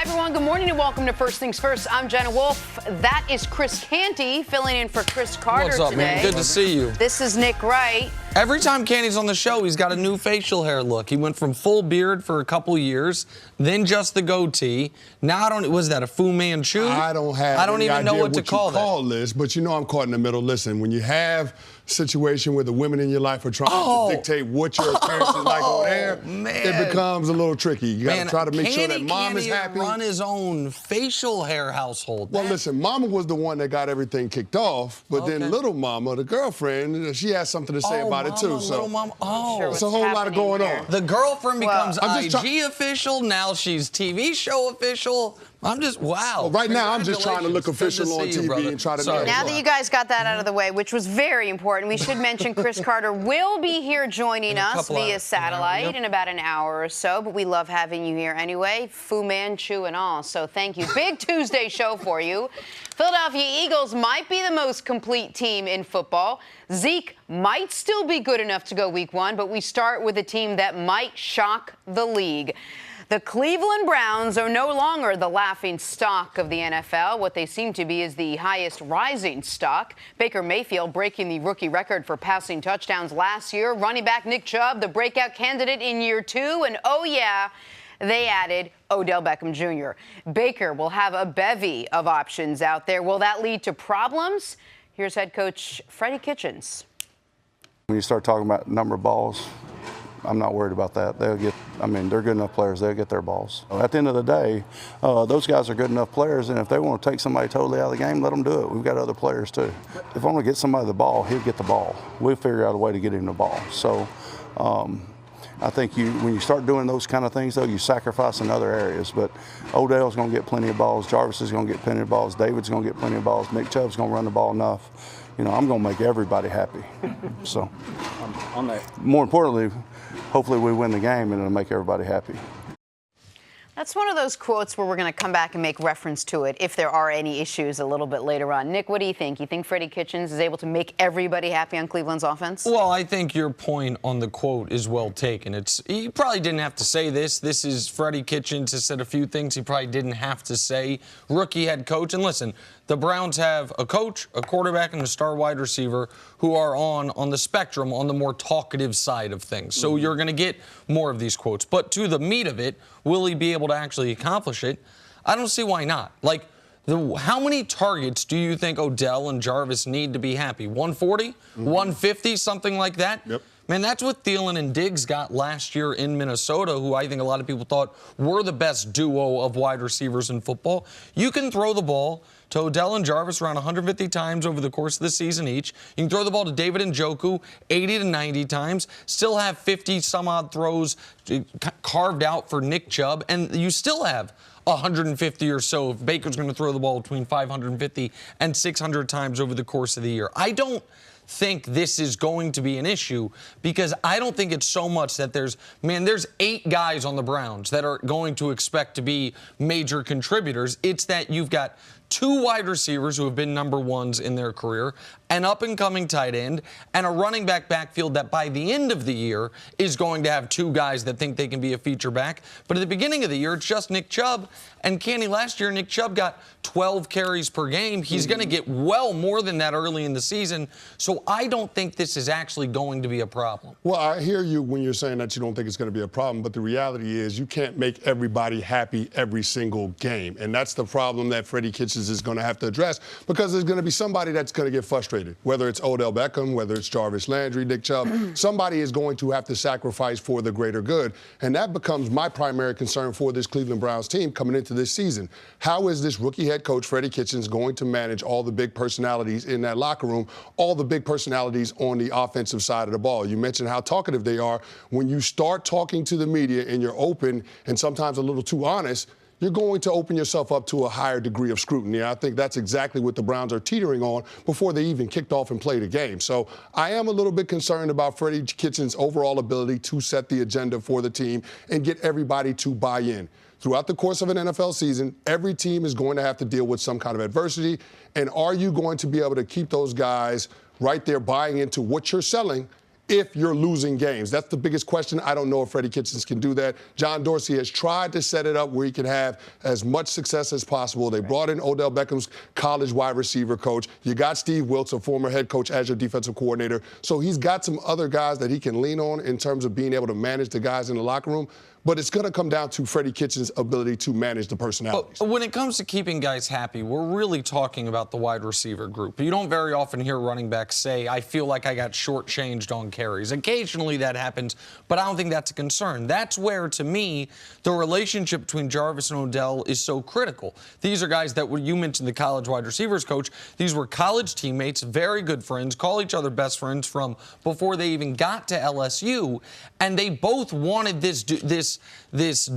everyone. Good morning and welcome to First Things First. I'm Jenna Wolfe. That is Chris Canty filling in for Chris Carter today. What's up, man? Good to see you. This is Nick Wright. Every time Canty's on the show, he's got a new facial hair look. He went from full beard for a couple years, then just the goatee. Now was that a Fu Manchu? I don't even know what to call this, but you know I'm caught in the middle. Listen, when you have a situation where the women in your life are trying to dictate what your appearance is like on air, it becomes a little tricky. You got to try to make sure that mom is happy. Run his own facial hair household. Well, listen, mama was the one that got everything kicked off, but then little mama, the girlfriend, she has something to say about it too. So little mama. it's a whole lot of going on. The girlfriend becomes IG official. Now she's TV show official. I'm just, wow. Well, right now, I'm just trying to look official on TV and try to know. Now that you guys got that out of the way, which was very important, we should mention Chris Carter will be here joining us via satellite in about an hour or so, but we love having you here anyway, Fu Manchu and all, so thank you. Big Tuesday show for you. Philadelphia Eagles might be the most complete team in football. Zeke might still be good enough to go week one, but we start with a team that might shock the league. The Cleveland Browns are no longer the laughing stock of the NFL. What they seem to be is the highest rising stock. Baker Mayfield breaking the rookie record for passing touchdowns last year. Running back Nick Chubb, the breakout candidate in year two. And oh yeah, they added Odell Beckham Jr. Baker will have a bevy of options out there. Will that lead to problems? Here's head coach Freddie Kitchens. When you start talking about number of balls, I'm not worried about that. They're good enough players. They'll get their balls. At the end of the day, those guys are good enough players, and if they want to take somebody totally out of the game, let them do it. We've got other players, too. If I want to get somebody the ball, he'll get the ball. We'll figure out a way to get him the ball. So I think when you start doing those kind of things, though, you sacrifice in other areas. But Odell's going to get plenty of balls. Jarvis is going to get plenty of balls. David's going to get plenty of balls. Nick Chubb's going to run the ball enough. You know, I'm going to make everybody happy. So on that. More importantly, hopefully we win the game and it'll make everybody happy. That's one of those quotes where we're going to come back and make reference to it if there are any issues a little bit later on. Nick, what do you think? You think Freddie Kitchens is able to make everybody happy on Cleveland's offense? Well, I think your point on the quote is well taken. He probably didn't have to say this. This is Freddie Kitchens has said a few things he probably didn't have to say. Rookie head coach. And listen, the Browns have a coach, a quarterback, and a star wide receiver who are on the spectrum, on the more talkative side of things. So you're going to get more of these quotes. But to the meat of it, will he be able to actually accomplish it? I don't see why not. Like, how many targets do you think Odell and Jarvis need to be happy? 140? 150? Something like that? Yep. Man, that's what Thielen and Diggs got last year in Minnesota, who I think a lot of people thought were the best duo of wide receivers in football. You can throw the ball to Odell and Jarvis around 150 times over the course of the season each. You can throw the ball to David Njoku 80 to 90 times, still have 50-some-odd throws carved out for Nick Chubb, and you still have 150 or so if Baker's going to throw the ball between 550 and 600 times over the course of the year. I don't think this is going to be an issue because I don't think it's so much that there's 8 guys on the Browns that are going to expect to be major contributors. It's that you've got 2 wide receivers who have been number ones in their career, an up-and-coming tight end, and a running back backfield that by the end of the year is going to have 2 guys that think they can be a feature back. But at the beginning of the year, it's just Nick Chubb. And Canty, last year, Nick Chubb got 12 carries per game. He's going to get well more than that early in the season. So I don't think this is actually going to be a problem. Well, I hear you when you're saying that you don't think it's going to be a problem, but the reality is you can't make everybody happy every single game. And that's the problem that Freddie Kitchens is going to have to address because there's going to be somebody that's going to get frustrated, whether it's Odell Beckham, whether it's Jarvis Landry, Nick Chubb. Somebody is going to have to sacrifice for the greater good. And that becomes my primary concern for this Cleveland Browns team coming into this season. How is this rookie head coach, Freddie Kitchens, going to manage all the big personalities in that locker room, all the big personalities on the offensive side of the ball? You mentioned how talkative they are. When you start talking to the media and you're open and sometimes a little too honest, you're going to open yourself up to a higher degree of scrutiny. I think that's exactly what the Browns are teetering on before they even kicked off and played a game. So I am a little bit concerned about Freddie Kitchens' overall ability to set the agenda for the team and get everybody to buy in. Throughout the course of an NFL season, every team is going to have to deal with some kind of adversity. And are you going to be able to keep those guys right there buying into what you're selling if you're losing games. That's the biggest question. I don't know if Freddie Kitchens can do that. John Dorsey has tried to set it up where he can have as much success as possible. They brought in Odell Beckham's college wide receiver coach. You got Steve Wilks, a former head coach, as your defensive coordinator. So he's got some other guys that he can lean on in terms of being able to manage the guys in the locker room. But it's going to come down to Freddie Kitchens' ability to manage the personalities. But when it comes to keeping guys happy, we're really talking about the wide receiver group. You don't very often hear running backs say, I feel like I got shortchanged on carries. Occasionally that happens, but I don't think that's a concern. That's where, to me, the relationship between Jarvis and Odell is so critical. These are guys that you mentioned the college wide receivers coach. These were college teammates, very good friends, call each other best friends from before they even got to LSU, and they both wanted this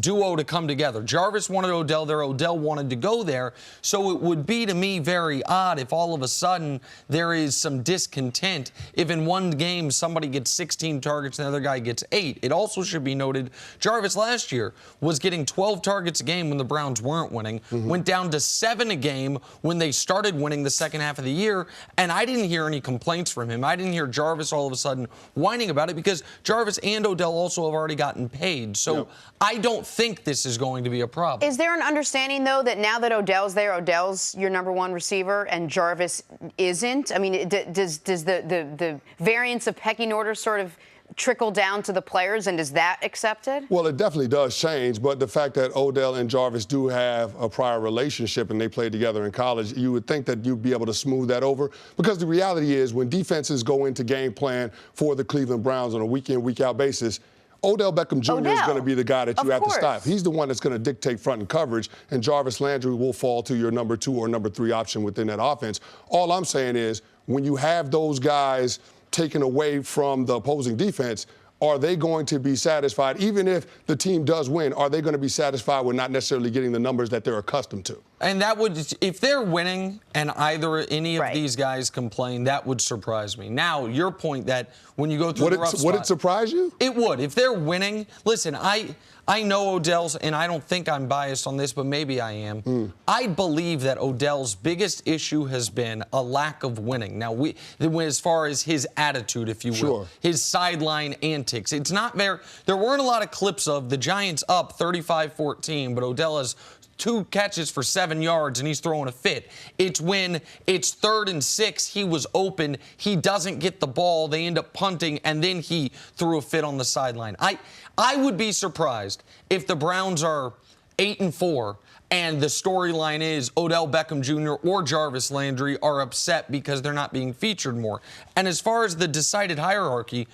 duo to come together. Jarvis wanted Odell there. Odell wanted to go there. So it would be, to me, very odd if all of a sudden there is some discontent if in one game somebody gets 16 targets and the other guy gets 8. It also should be noted Jarvis last year was getting 12 targets a game when the Browns weren't winning, went down to 7 a game when they started winning the second half of the year, and I didn't hear any complaints from him. I didn't hear Jarvis all of a sudden whining about it because Jarvis and Odell also have already gotten paid. So I don't think this is going to be a problem. Is there an understanding, though, that now that Odell's there, Odell's your number one receiver and Jarvis isn't? I mean, does the variance of pecking order sort of trickle down to the players, and is that accepted? Well, it definitely does change, but the fact that Odell and Jarvis do have a prior relationship and they played together in college, you would think that you'd be able to smooth that over, because the reality is when defenses go into game plan for the Cleveland Browns on a week-in, week-out basis, Odell Beckham Jr. is going to be the guy that you have to stop. He's the one that's going to dictate front and coverage, and Jarvis Landry will fall to your number 2 or number 3 option within that offense. All I'm saying is when you have those guys taken away from the opposing defense, are they going to be satisfied? Even if the team does win, are they going to be satisfied with not necessarily getting the numbers that they're accustomed to? And that would, if they're winning and any of these guys complain, that would surprise me. Now, your point that when you go through the rough spot. Would it surprise you? It would. If they're winning, listen, I know Odell's, and I don't think I'm biased on this, but maybe I am. I believe that Odell's biggest issue has been a lack of winning. Now, as far as his attitude, if you will, his sideline antics. It's not there. There weren't a lot of clips of the Giants up 35-14, but Odell has 2 catches for 7 yards and he's throwing a fit. It's when it's 3rd and 6, he was open, he doesn't get the ball, they end up punting, and then he threw a fit on the sideline. I would be surprised if the Browns are 8-4 and the storyline is Odell Beckham Jr. or Jarvis Landry are upset because they're not being featured more. And as far as the decided hierarchy,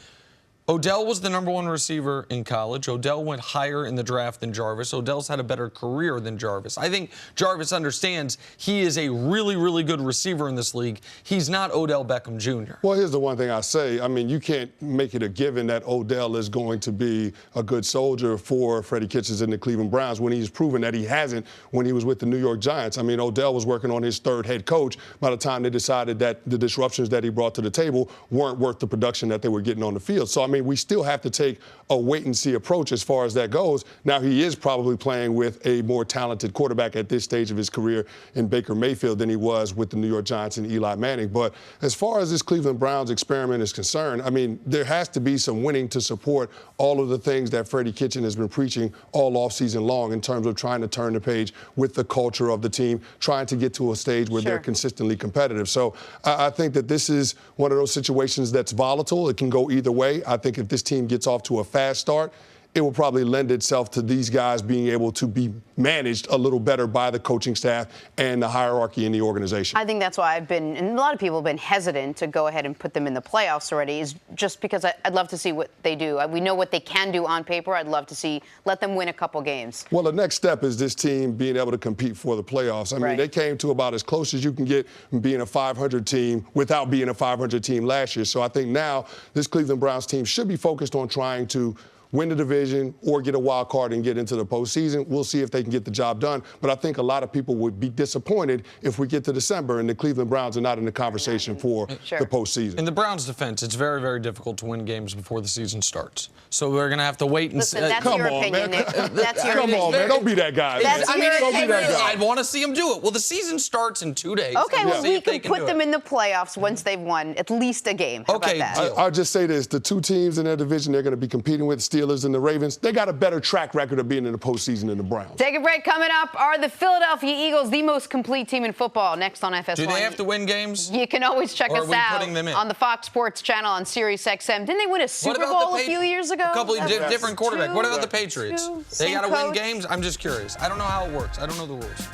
Odell was the number 1 receiver in college. Odell went higher in the draft than Jarvis. Odell's had a better career than Jarvis. I think Jarvis understands he is a really, really good receiver in this league. He's not Odell Beckham Jr. Well, here's the one thing I say. I mean, you can't make it a given that Odell is going to be a good soldier for Freddie Kitchens and the Cleveland Browns when he's proven that he hasn't when he was with the New York Giants. I mean, Odell was working on his 3rd head coach by the time they decided that the disruptions that he brought to the table weren't worth the production that they were getting on the field. So, I mean, we still have to take a wait-and-see approach as far as that goes. Now, he is probably playing with a more talented quarterback at this stage of his career in Baker Mayfield than he was with the New York Giants and Eli Manning. But as far as this Cleveland Browns experiment is concerned, I mean, there has to be some winning to support all of the things that Freddie Kitchens has been preaching all offseason long in terms of trying to turn the page with the culture of the team, trying to get to a stage where they're consistently competitive. So I think that this is one of those situations that's volatile. It can go either way. I think if this team gets off to a fast start, it will probably lend itself to these guys being able to be managed a little better by the coaching staff and the hierarchy in the organization. I think that's why I've been, and a lot of people have been hesitant to go ahead and put them in the playoffs already, is just because I'd love to see what they do. We know what they can do on paper. I'd love to let them win a couple games. Well, the next step is this team being able to compete for the playoffs. I mean, they came to about as close as you can get from being a 500 team without being a 500 team last year. So I think now this Cleveland Browns team should be focused on trying to win the division or get a wild card and get into the postseason. We'll see if they can get the job done. But I think a lot of people would be disappointed if we get to December and the Cleveland Browns are not in the conversation for the postseason. In the Browns' defense, it's very, very difficult to win games before the season starts. So we're going to have to wait and see. That's your opinion, Nick. That's your Come opinion. on, man. Don't be that guy. I'd want to see him do it. Well, the season starts in 2 days. Okay, well, we can put them in the playoffs once they've won at least a game. How about that? I'll just say this. The two teams in their division they're going to be competing with, Steelers and the Ravens, they got a better track record of being in the postseason than the Browns. Take a break. Coming up, are the Philadelphia Eagles the most complete team in football? Next on FS1. Do they have to win games? You can always check us out on the Fox Sports channel on Sirius XM. Didn't they win a Super Bowl a few years ago? A couple of different quarterbacks. What about the Patriots? They got to win games? I'm just curious. I don't know how it works. I don't know the rules.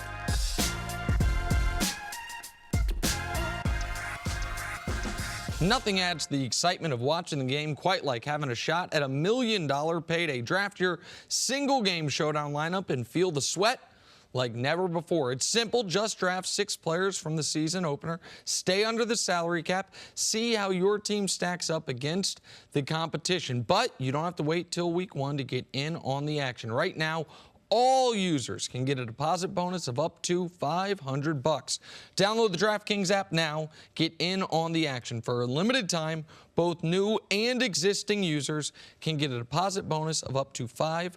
Nothing adds to the excitement of watching the game quite like having a shot at $1 million payday. Draft your single game showdown lineup and feel the sweat like never before. It's simple. Just draft 6 players from the season opener. Stay under the salary cap. See how your team stacks up against the competition. But you don't have to wait till week 1 to get in on the action. Right now, all users can get a deposit bonus of up to $500. Download the DraftKings app now. Get in on the action. For a limited time, both new and existing users can get a deposit bonus of up to $500.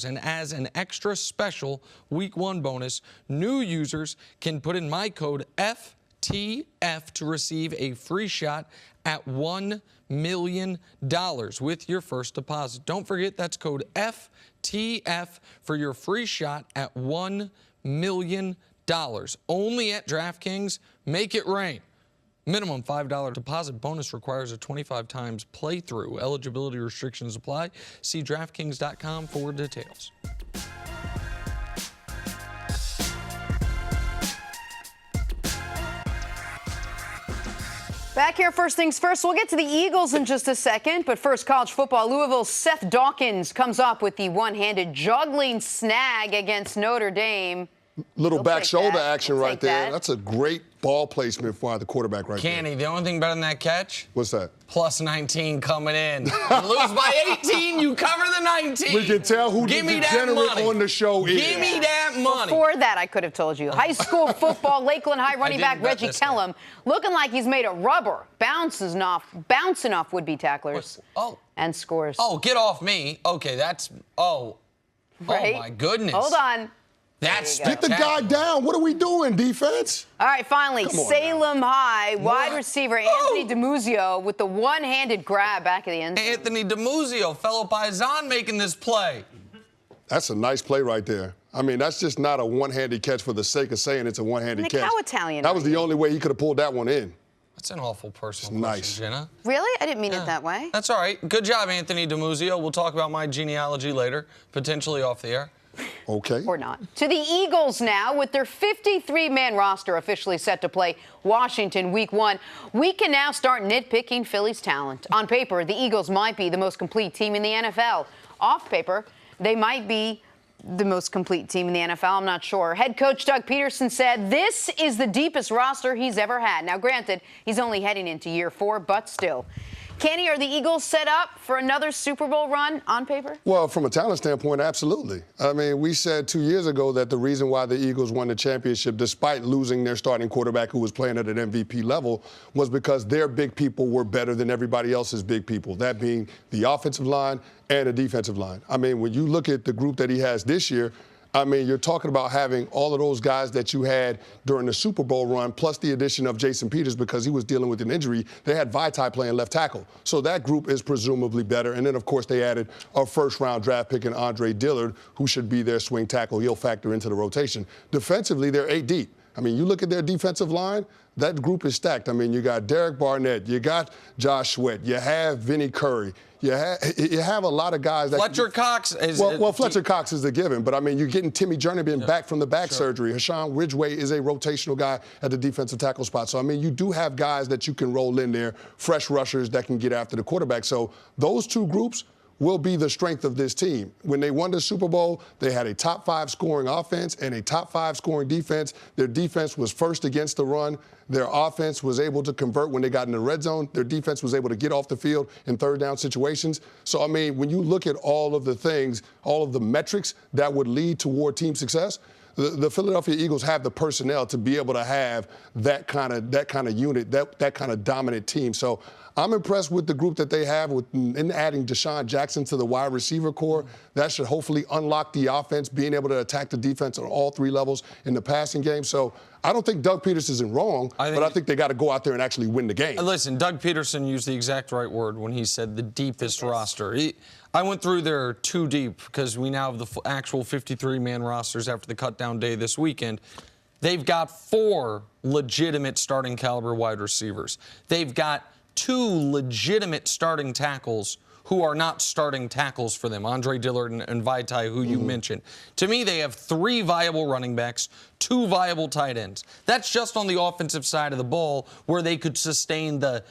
And as an extra special week 1 bonus, new users can put in my code FTF to receive a free shot at $1 million with your first deposit. Don't forget, that's code FTF for your free shot at $1 million. Only at DraftKings. Make it rain. Minimum $5 deposit bonus requires a 25 times playthrough. Eligibility restrictions apply. See DraftKings.com for details. Back here, first things first. We'll get to the Eagles in just a second. But first, college football. Louisville's Seth Dawkins comes up with the one-handed juggling snag against Notre Dame. Little back shoulder action right there. That's a great ball placement for the quarterback right there. Canny, the only thing better than that catch? What's that? Plus 19 coming in. You lose by 18, you cover the 19. We can tell who the degenerate on the show is. Give me that money. Before that, I could have told you. High school football, Lakeland High running back Reggie Kellum looking like he's made of rubber, bouncing off would-be tacklers and scores. Oh, get off me. Okay, that's, right? Oh, my goodness. Hold on. That's Get the guy down. What are we doing, defense? All right, finally, Salem High wide receiver Anthony DiMuzio with the one-handed grab back of the end zone. Anthony DiMuzio, fellow Paisan, making this play. That's a nice play right there. I mean, that's just not a one-handed catch for the sake of saying it's a one-handed catch. How Italian? That was the only way he could have pulled that one in. That's an awful personal question, Jenna. Really? I didn't mean it that way. That's all right. Good job, Anthony DiMuzio. We'll talk about my genealogy later, potentially off the air. Okay. Or not. To the Eagles now, with their 53-man roster officially set to play Washington Week 1, we can now start nitpicking Philly's talent. On paper, the Eagles might be the most complete team in the NFL. Off paper, they might be the most complete team in the NFL. I'm not sure. Head coach Doug Peterson said this is the deepest roster he's ever had. Now, granted, he's only heading into year 4, but still. Kenny, are the Eagles set up for another Super Bowl run on paper? Well, from a talent standpoint, absolutely. I mean, we said 2 years ago that the reason why the Eagles won the championship, despite losing their starting quarterback who was playing at an MVP level, was because their big people were better than everybody else's big people, that being the offensive line and the defensive line. I mean, when you look at the group that he has this year, I mean, you're talking about having all of those guys that you had during the Super Bowl run, plus the addition of Jason Peters because he was dealing with an injury. They had Vitae playing left tackle. So that group is presumably better. And then, of course, they added a first-round draft pick in Andre Dillard, who should be their swing tackle. He'll factor into the rotation. Defensively, they're 8 deep. I mean, you look at their defensive line, that group is stacked. I mean, you got Derek Barnett, you got Josh Sweat, you have Vinnie Curry. You have a lot of guys that Fletcher Cox is Fletcher Cox is a given, but I mean you're getting Timmy Jernigan back from the back surgery. Hashawn Ridgeway is a rotational guy at the defensive tackle spot. So I mean you do have guys that you can roll in there, fresh rushers that can get after the quarterback. So those two groups will be the strength of this team. When they won the Super Bowl, they had a top 5 scoring offense and a top 5 scoring defense. Their defense was first against the run. Their offense was able to convert when they got in the red zone. Their defense was able to get off the field in third down situations. So, I mean, when you look at all of the things, all of the metrics that would lead toward team success, the Philadelphia Eagles have the personnel to be able to have that kind of unit, that kind of dominant team. So I'm impressed with the group that they have in adding Deshaun Jackson to the wide receiver core. That should hopefully unlock the offense, being able to attack the defense on all 3 levels in the passing game. So I don't think Doug Peterson isn't wrong, but I think they got to go out there and actually win the game. Listen, Doug Peterson used the exact right word when he said the deepest roster. I went through their 2 deep because we now have the actual 53-man rosters after the cut-down day this weekend. They've got 4 legitimate starting caliber wide receivers. They've got 2 legitimate starting tackles who are not starting tackles for them, Andre Dillard and Vaitai, who you mentioned. To me, they have 3 viable running backs, 2 viable tight ends. That's just on the offensive side of the ball where they could sustain the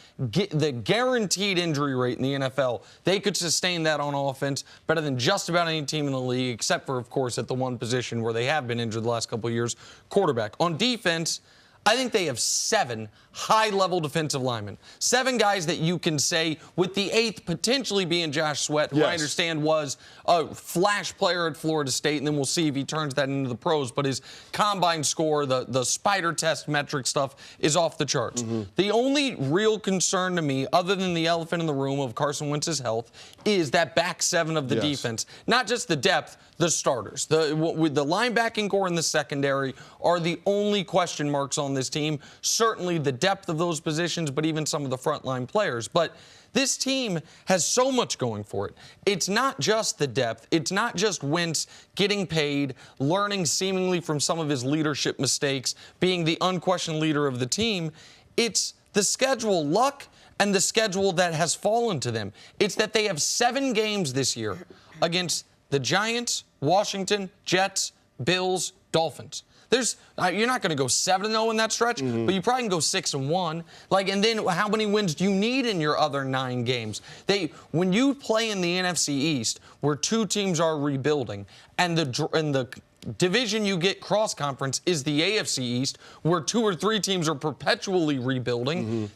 guaranteed injury rate in the NFL. They could sustain that on offense better than just about any team in the league, except for, of course, at the one position where they have been injured the last couple of years, quarterback. On defense, I think they have 7 high-level defensive linemen. 7 guys that you can say, with the 8th potentially being Josh Sweat, who I understand was a flash player at Florida State, and then we'll see if he turns that into the pros. But his combine score, the spider test metric stuff, is off the charts. The only real concern to me, other than the elephant in the room of Carson Wentz's health, is that back 7 of the defense. Not just the depth, the starters. With the linebacking core and the secondary are the only question marks on this team. Certainly the depth of those positions, but even some of the frontline players. But this team has so much going for it. It's not just the depth. It's not just Wentz getting paid, learning seemingly from some of his leadership mistakes, being the unquestioned leader of the team. It's the schedule luck and the schedule that has fallen to them. It's that they have 7 games this year against the Giants, Washington, Jets, Bills, Dolphins. You're not going to go 7-0 in that stretch, but you probably can go 6-1. And then how many wins do you need in your other 9 games? When you play in the NFC East, where 2 teams are rebuilding, and the division you get cross-conference is the AFC East, where 2 or 3 teams are perpetually rebuilding,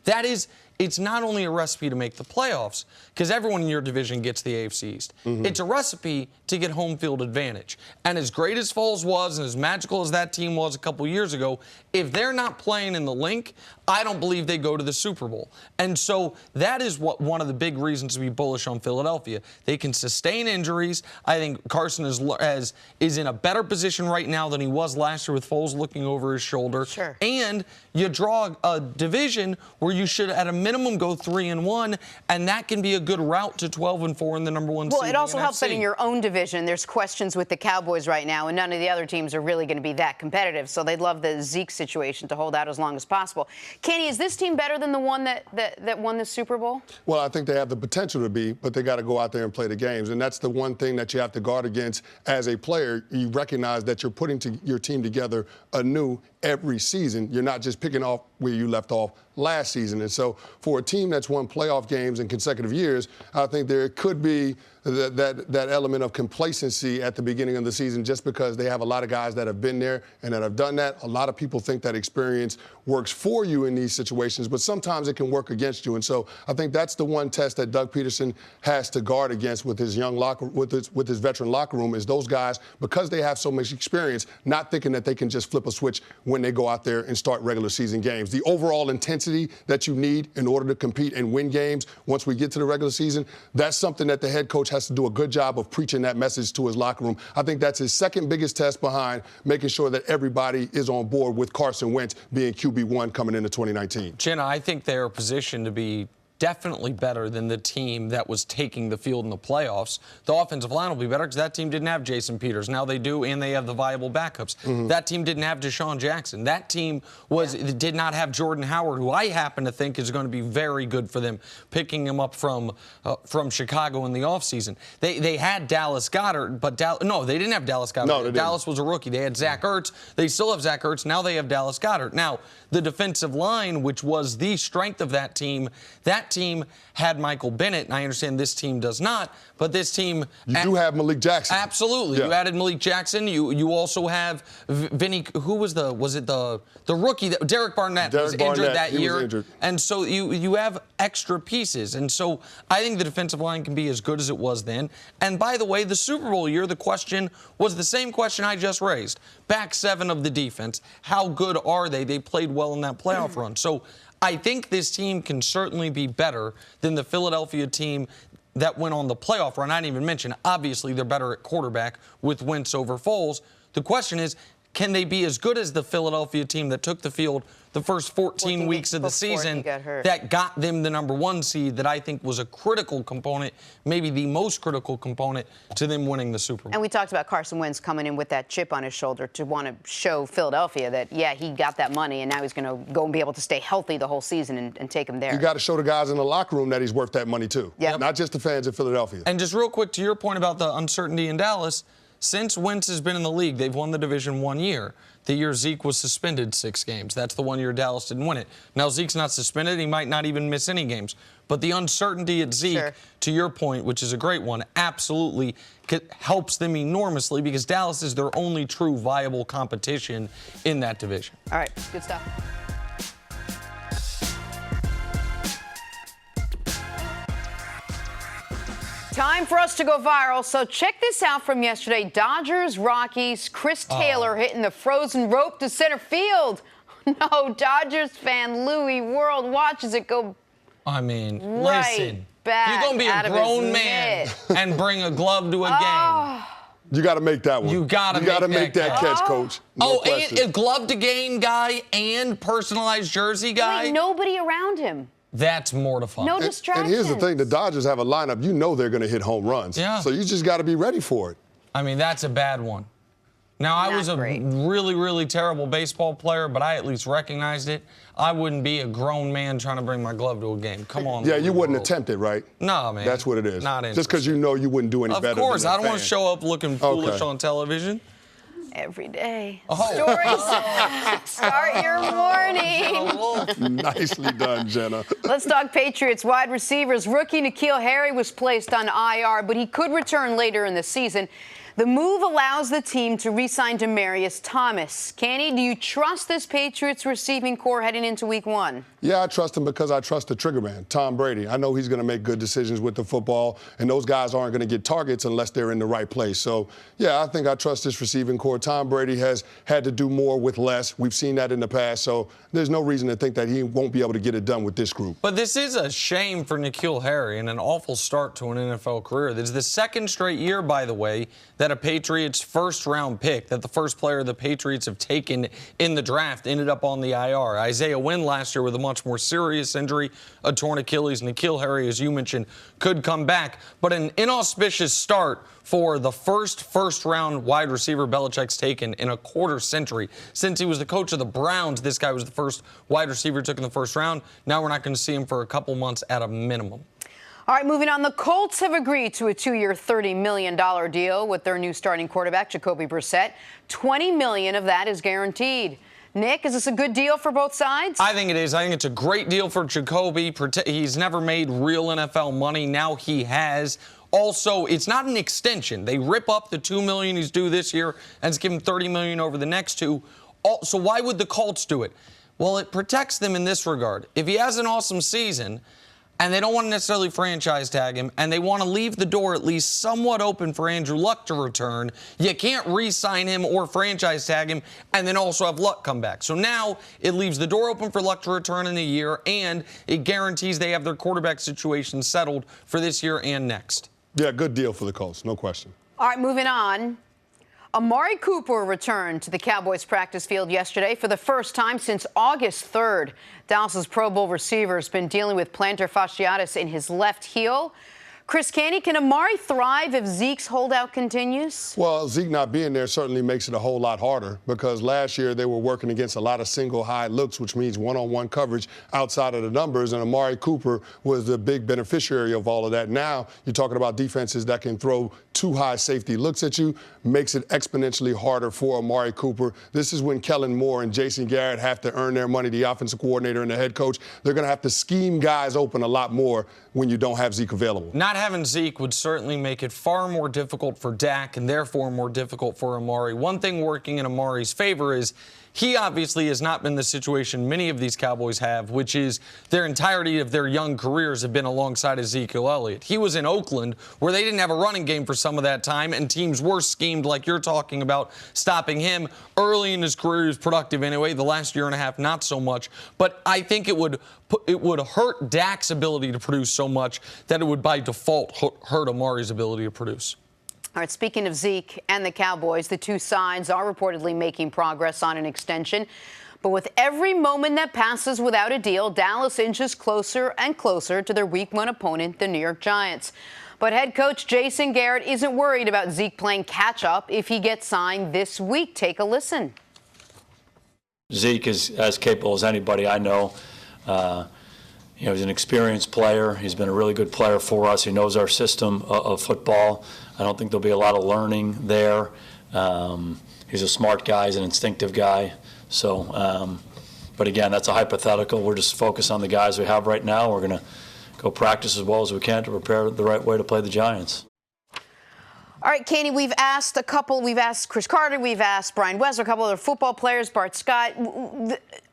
it's not only a recipe to make the playoffs, because everyone in your division gets the AFC East. It's a recipe to get home field advantage. And as great as Foles was and as magical as that team was a couple years ago, if they're not playing in the link, I don't believe they go to the Super Bowl. And so that is one of the big reasons to be bullish on Philadelphia. They can sustain injuries. I think Carson is in a better position right now than he was last year with Foles looking over his shoulder. Sure. And you draw a division where you should, at a minimum, go 3-1, and that can be a good route to 12-4 in the number 1 seed. Well, it also helps that in your own division, there's questions with the Cowboys right now, and none of the other teams are really going to be that competitive. So they'd love the Zeke situation to hold out as long as possible. Kenny, is this team better than the one that won the Super Bowl? Well, I think they have the potential to be, but they got to go out there and play the games. And that's the one thing that you have to guard against as a player. You recognize that you're putting your team together anew every season. You're not just picking off where you left off last season. And so for a team that's won playoff games in consecutive years, I think there could be that element of complacency at the beginning of the season just because they have a lot of guys that have been there and that have done that. A lot of people think that experience works for you in these situations, but sometimes it can work against you. And so I think that's the one test that Doug Peterson has to guard against with his with his veteran locker room is those guys, because they have so much experience, not thinking that they can just flip a switch when they go out there and start regular season games. The overall intensity that you need in order to compete and win games once we get to the regular season, that's something that the head coach has to do a good job of preaching that message to his locker room. I think that's his second biggest test behind making sure that everybody is on board with Carson Wentz being QB1 coming into 2019. Jenna, I think they're positioned to be definitely better than the team that was taking the field in the playoffs. The offensive line will be better because that team didn't have Jason Peters. Now they do, and they have the viable backups. That team didn't have Deshaun Jackson. That team did not have Jordan Howard, who I happen to think is going to be very good for them, picking him up from Chicago in the offseason. They had Dallas Goedert, but no, they didn't have Dallas Goedert. No, Dallas was a rookie. They had Zach Ertz. They still have Zach Ertz. Now they have Dallas Goedert. Now, the defensive line, which was the strength of that team that team had Michael Bennett, and I understand this team does not, but this team... You do have Malik Jackson. Absolutely. Yeah. You added Malik Jackson. You also have Vinny, who was the rookie? Derek Barnett was injured that year. Was injured. And so you have extra pieces. And so I think the defensive line can be as good as it was then. And by the way, the Super Bowl year, the question was the same question I just raised. Back seven of the defense. How good are they? They played well in that playoff run. So I think this team can certainly be better than the Philadelphia team that went on the playoff run. I didn't even mention, obviously, they're better at quarterback with Wentz over Foles. The question is, can they be as good as the Philadelphia team that took the field the first 14 weeks of the season that got them the #1 seed that I think was a critical component, maybe the most critical component to them winning the Super Bowl? And we talked about Carson Wentz coming in with that chip on his shoulder to want to show Philadelphia that, yeah, he got that money and now he's going to go and be able to stay healthy the whole season and take them there. You got to show the guys in the locker room that he's worth that money too. Yep. Not just the fans in Philadelphia. And just real quick to your point about the uncertainty in Dallas, since Wentz has been in the league, they've won the division 1 year. The year Zeke was suspended 6 games. That's the 1 year Dallas didn't win it. Now, Zeke's not suspended. He might not even miss any games. But the uncertainty at Zeke, to your point, which is a great one, absolutely helps them enormously because Dallas is their only true viable competition in that division. All right, good stuff. Time for us to go viral. So check this out from yesterday. Dodgers, Rockies, Chris Taylor hitting the frozen rope to center field. No, Dodgers fan Louis World watches it go. I mean, right listen. Back you're going to be a grown man and bring a glove to a game. You got to make that one. You got to make that catch, Coach. No question. And a glove to game guy and personalized jersey guy. Wait, nobody around him. That's mortifying. No distractions. And here's the thing. The Dodgers have a lineup. You know they're going to hit home runs. Yeah. So you just got to be ready for it. I mean, that's a bad one. Now, I was a really, really terrible baseball player, but I at least recognized it. I wouldn't be a grown man trying to bring my glove to a game. Come on. Yeah, you wouldn't attempt it, right? No, man. That's what it is. Not just because you know you wouldn't do any better. Of course. I don't want to show up looking foolish on television. Every day. Stories start your morning. Nicely done, Jenna. Let's talk Patriots wide receivers. Rookie Nikhil Harry was placed on IR, but he could return later in the season. The move allows the team to re-sign Demaryius Thomas. Kenny, do you trust this Patriots receiving core heading into Week 1? Yeah, I trust him because I trust the trigger man, Tom Brady. I know he's going to make good decisions with the football, and those guys aren't going to get targets unless they're in the right place. So, yeah, I think I trust this receiving core. Tom Brady has had to do more with less. We've seen that in the past, so there's no reason to think that he won't be able to get it done with this group. But this is a shame for Nikhil Harry and an awful start to an NFL career. This is the second straight year, by the way, that a Patriots first-round pick, that the first player the Patriots have taken in the draft ended up on the IR. Isaiah Wynn last year with a much more serious injury, a torn Achilles. Nikhil Harry, as you mentioned, could come back. But an inauspicious start for the first-round wide receiver Belichick's taken in a quarter century. Since he was the coach of the Browns, this guy was the first wide receiver took in the first round. Now we're not going to see him for a couple months at a minimum. All right, moving on. The Colts have agreed to a 2-year, $30 million deal with their new starting quarterback, Jacoby Brissett. $20 million of that is guaranteed. Nick, is this a good deal for both sides? I think it is. I think it's a great deal for Jacoby. He's never made real NFL money. Now he has. Also, it's not an extension. They rip up the $2 million he's due this year and give him $30 million over the next 2. So why would the Colts do it? Well, it protects them in this regard. If he has an awesome season, and they don't want to necessarily franchise tag him, and they want to leave the door at least somewhat open for Andrew Luck to return, you can't re-sign him or franchise tag him and then also have Luck come back. So now it leaves the door open for Luck to return in a year, and it guarantees they have their quarterback situation settled for this year and next. Yeah, good deal for the Colts, no question. All right, moving on. Amari Cooper returned to the Cowboys practice field yesterday for the first time since August 3rd. Dallas's Pro Bowl receiver has been dealing with plantar fasciitis in his left heel. Chris Canty, can Amari thrive if Zeke's holdout continues? Well, Zeke not being there certainly makes it a whole lot harder because last year they were working against a lot of single high looks, which means one-on-one coverage outside of the numbers, and Amari Cooper was the big beneficiary of all of that. Now you're talking about defenses that can throw too high safety looks at you, makes it exponentially harder for Amari Cooper. This is when Kellen Moore and Jason Garrett have to earn their money, the offensive coordinator and the head coach. They're going to have to scheme guys open a lot more when you don't have Zeke available. Not having Zeke would certainly make it far more difficult for Dak and therefore more difficult for Amari. One thing working in Amari's favor is he obviously has not been the situation many of these Cowboys have, which is their entirety of their young careers have been alongside Ezekiel Elliott. He was in Oakland where they didn't have a running game for some of that time, and teams were schemed like you're talking about, stopping him. Early in his career, he was productive anyway. The last year and a half, not so much. But I think it would hurt Dak's ability to produce so much that it would by default hurt Amari's ability to produce. All right, speaking of Zeke and the Cowboys, the two sides are reportedly making progress on an extension. But with every moment that passes without a deal, Dallas inches closer and closer to their Week 1 opponent, the New York Giants. But head coach Jason Garrett isn't worried about Zeke playing catch-up if he gets signed this week. Take a listen. Zeke is as capable as anybody I know. He's an experienced player. He's been a really good player for us. He knows our system of football. I don't think there'll be a lot of learning there. He's a smart guy. He's an instinctive guy. So, but again, that's a hypothetical. We're just focused on the guys we have right now. We're going to go practice as well as we can to prepare the right way to play the Giants. All right, Canty, we've asked Cris Carter, we've asked Brian West, a couple other football players, Bart Scott.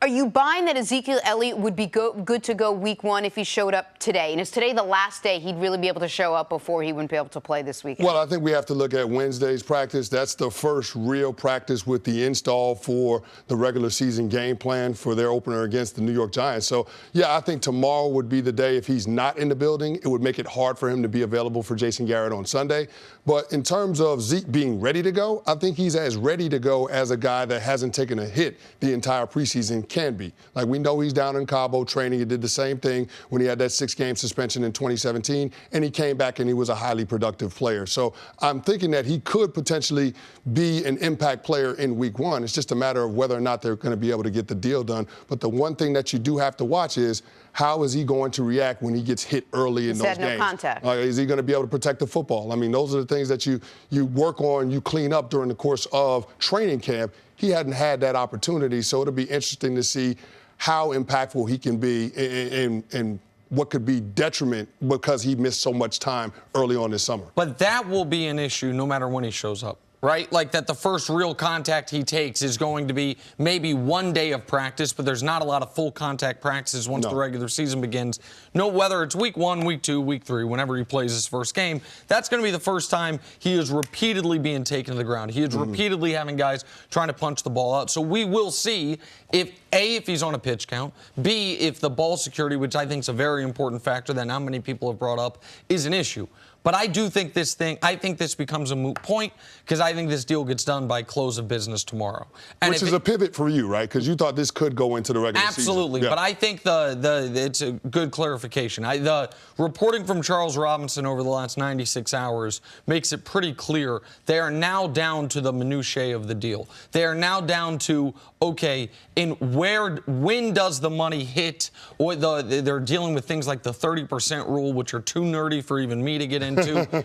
Are you buying that Ezekiel Elliott would be good to go Week 1 if he showed up today? And is today the last day he'd really be able to show up before he wouldn't be able to play this weekend? Well, I think we have to look at Wednesday's practice. That's the first real practice with the install for the regular season game plan for their opener against the New York Giants. So, yeah, I think tomorrow would be the day. If he's not in the building, it would make it hard for him to be available for Jason Garrett on Sunday. But in terms of Zeke being ready to go, I think he's as ready to go as a guy that hasn't taken a hit the entire preseason can be. Like, we know he's down in Cabo training. He did the same thing when he had that 6-game suspension in 2017, and he came back and he was a highly productive player. So I'm thinking that he could potentially be an impact player in Week 1. It's just a matter of whether or not they're going to be able to get the deal done. But the one thing that you do have to watch is how is he going to react when he gets hit early in those games? No contact. Is he going to be able to protect the football? I mean, those are the things that you work on, you clean up during the course of training camp. He hadn't had that opportunity, so it'll be interesting to see how impactful he can be and what could be detriment because he missed so much time early on this summer. But that will be an issue no matter when he shows up. Right? Like that the first real contact he takes is going to be maybe one day of practice, but there's not a lot of full contact practices once the regular season begins. No, whether it's Week 1, Week 2, Week 3, whenever he plays his first game, that's going to be the first time he is repeatedly being taken to the ground. He is repeatedly having guys trying to punch the ball out. So we will see if he's on a pitch count, B, if the ball security, which I think is a very important factor that not many people have brought up, is an issue. But I do think this becomes a moot point because I think this deal gets done by close of business tomorrow. And which is a pivot for you, right? Because you thought this could go into the regular season. Absolutely. Yeah. But I think it's a good clarification. The reporting from Charles Robinson over the last 96 hours makes it pretty clear they are now down to the minutiae of the deal. They are now down to, okay, when does the money hit? Or they're dealing with things like the 30% rule, which are too nerdy for even me to get into.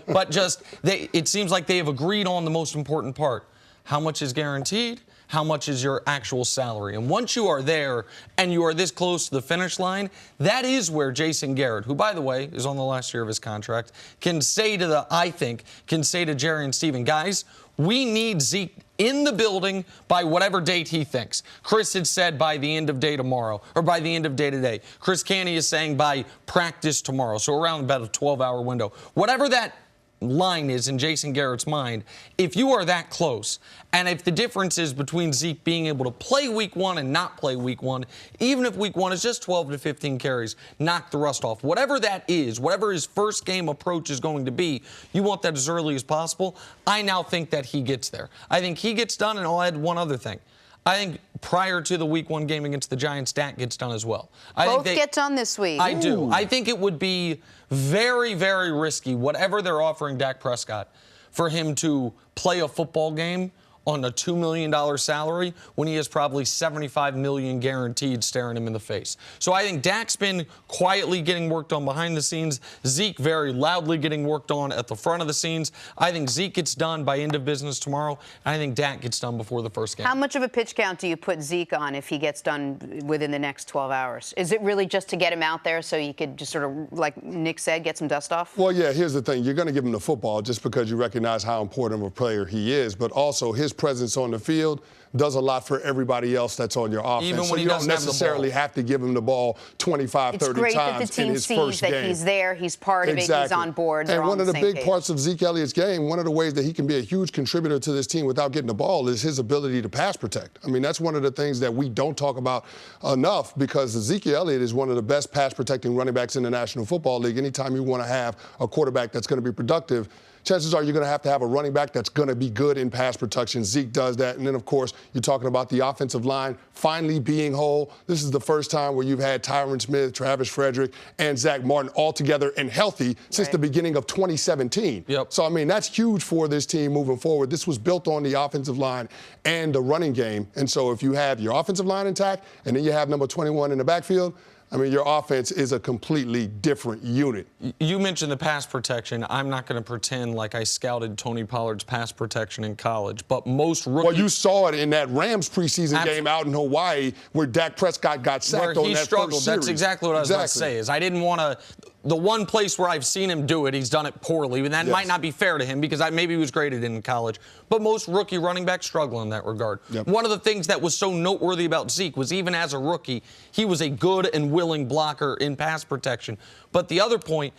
But it seems like they have agreed on the most important part. How much is guaranteed? How much is your actual salary? And once you are there and you are this close to the finish line, that is where Jason Garrett, who, by the way, is on the last year of his contract, can say to Jerry and Steven, guys, we need Zeke in the building by whatever date he thinks. Chris had said by the end of day tomorrow, or by the end of day today. Chris Canty is saying by practice tomorrow, so around about a 12-hour window. Whatever that line is in Jason Garrett's mind, if you are that close, and if the difference is between Zeke being able to play Week 1 and not play Week 1, even if Week 1 is just 12 to 15 carries, knock the rust off. Whatever that is, whatever his first game approach is going to be, you want that as early as possible. I now think that he gets there. I think he gets done, and I'll add one other thing. I think prior to the Week 1 game against the Giants, Dak gets done as well. Both get done this week. I do. I think it would be very, very risky, whatever they're offering Dak Prescott, for him to play a football game on a $2 million salary when he has probably $75 million guaranteed staring him in the face. So I think Dak's been quietly getting worked on behind the scenes. Zeke very loudly getting worked on at the front of the scenes. I think Zeke gets done by end of business tomorrow, and I think Dak gets done before the first game. How much of a pitch count do you put Zeke on if he gets done within the next 12 hours? Is it really just to get him out there so you could just sort of, like Nick said, get some dust off? Well, yeah, here's the thing. You're going to give him the football just because you recognize how important of a player he is, but also his presence on the field does a lot for everybody else that's on your offense. Even when so he you don't doesn't have the necessarily have to give him the ball 25, 30 It's great that the times in team his sees first that game. he's there, he's part of it, he's on board. They're And on one of the the same big page. parts of Zeke Elliott's game, one of the ways that he can be a huge contributor to this team without getting the ball is his ability to pass protect. I mean, that's one of the things that we don't talk about enough because Ezekiel Elliott is one of the best pass protecting running backs in the National Football League. Anytime you want to have a quarterback that's going to be productive, chances are you're going to have a running back that's going to be good in pass protection. Zeke does that. And then, of course, you're talking about the offensive line finally being whole. This is the first time where you've had Tyron Smith, Travis Frederick, and Zach Martin all together and healthy since the beginning of 2017. Yep. So, I mean, that's huge for this team moving forward. This was built on the offensive line and the running game. And so if you have your offensive line intact and then you have number 21 in the backfield, I mean, your offense is a completely different unit. You mentioned the pass protection. I'm not going to pretend like I scouted Tony Pollard's pass protection in college, but most rookies... Well, you saw it in that Rams preseason game out in Hawaii where Dak Prescott got sacked on that struggled. first series. That's exactly what I was about to say, is I didn't want to... The one place where I've seen him do it, he's done it poorly, and that might not be fair to him because maybe he was graded in college. But most rookie running backs struggle in that regard. Yep. One of the things that was so noteworthy about Zeke was even as a rookie, he was a good and willing blocker in pass protection. But the other point,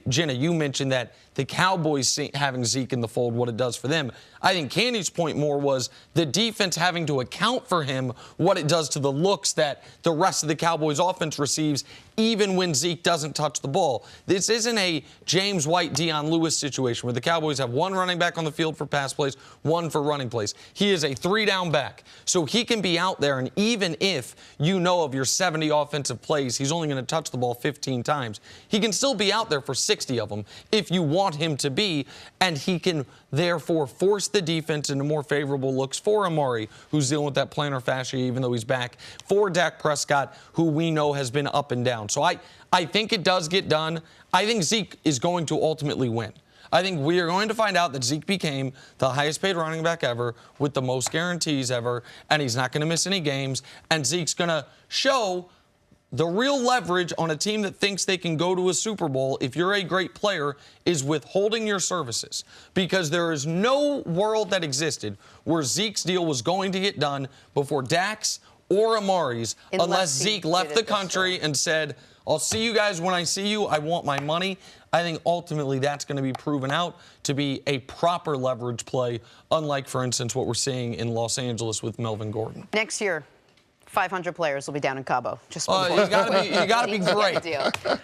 Jenna, you mentioned that the Cowboys having Zeke in the fold, what it does for them. I think Candy's point more was the defense having to account for him, what it does to the looks that the rest of the Cowboys offense receives, even when Zeke doesn't touch the ball. This isn't a James White, Deion Lewis situation where the Cowboys have one running back on the field for pass plays, one for running plays. He is a 3-down back, so he can be out there, and even if you know of your 70 offensive plays, he's only going to touch the ball 15 times. He can still be out there for 60 of them if you want him to be, and he can therefore force the defense into more favorable looks for Amari, who's dealing with that plantar fascia even though he's back, for Dak Prescott, who we know has been up and down. So I think it does get done. I think Zeke is going to ultimately win. I think we are going to find out that Zeke became the highest paid running back ever with the most guarantees ever, and he's not going to miss any games, and Zeke's going to show the real leverage on a team that thinks they can go to a Super Bowl, if you're a great player, is withholding your services. Because there is no world that existed where Zeke's deal was going to get done before Dak's or Amari's, unless Zeke left the country and said, I'll see you guys when I see you, I want my money. I think ultimately that's going to be proven out to be a proper leverage play, unlike, for instance, what we're seeing in Los Angeles with Melvin Gordon. Next year, 500 players will be down in Cabo. Just you gotta be great.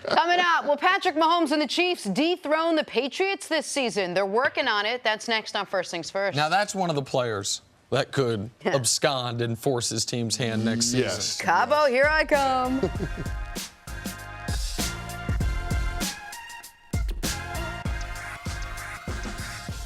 Coming up, will Patrick Mahomes and the Chiefs dethrone the Patriots this season? They're working on it. That's next on First Things First. Now, that's one of the players that could abscond and force his team's hand next season. Cabo, here I come.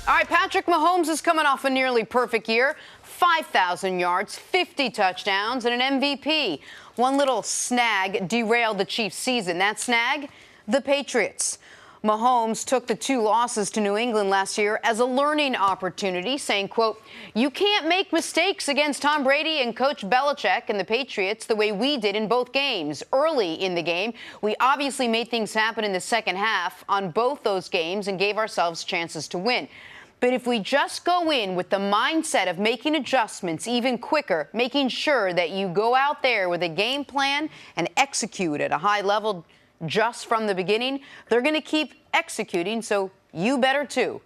All right, Patrick Mahomes is coming off a nearly perfect year. 5,000 yards, 50 touchdowns, and an MVP. One little snag derailed the Chiefs' season. That snag? The Patriots. Mahomes took the 2 losses to New England last year as a learning opportunity, saying, quote, "You can't make mistakes against Tom Brady and Coach Belichick and the Patriots the way we did in both games. Early in the game, we obviously made things happen in the second half on both those games and gave ourselves chances to win. But if we just go in with the mindset of making adjustments even quicker, making sure that you go out there with a game plan and execute at a high level just from the beginning, they're going to keep executing, so you better too."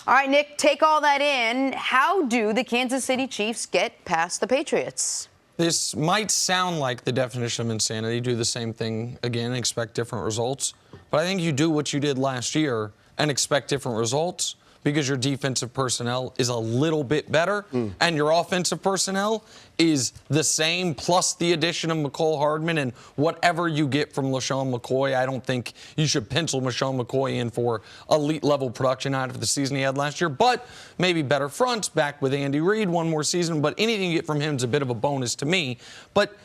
All right, Nick, take all that in. How do the Kansas City Chiefs get past the Patriots? This might sound like the definition of insanity. Do the same thing again and expect different results. But I think you do what you did last year and expect different results. because your defensive personnel is a little bit better and your offensive personnel is the same, plus the addition of Mecole Hardman and whatever you get from LaShawn McCoy. I don't think you should pencil LaShawn McCoy in for elite level production out of the season he had last year, but maybe better fronts back with Andy Reid one more season. But anything you get from him is a bit of a bonus to me. But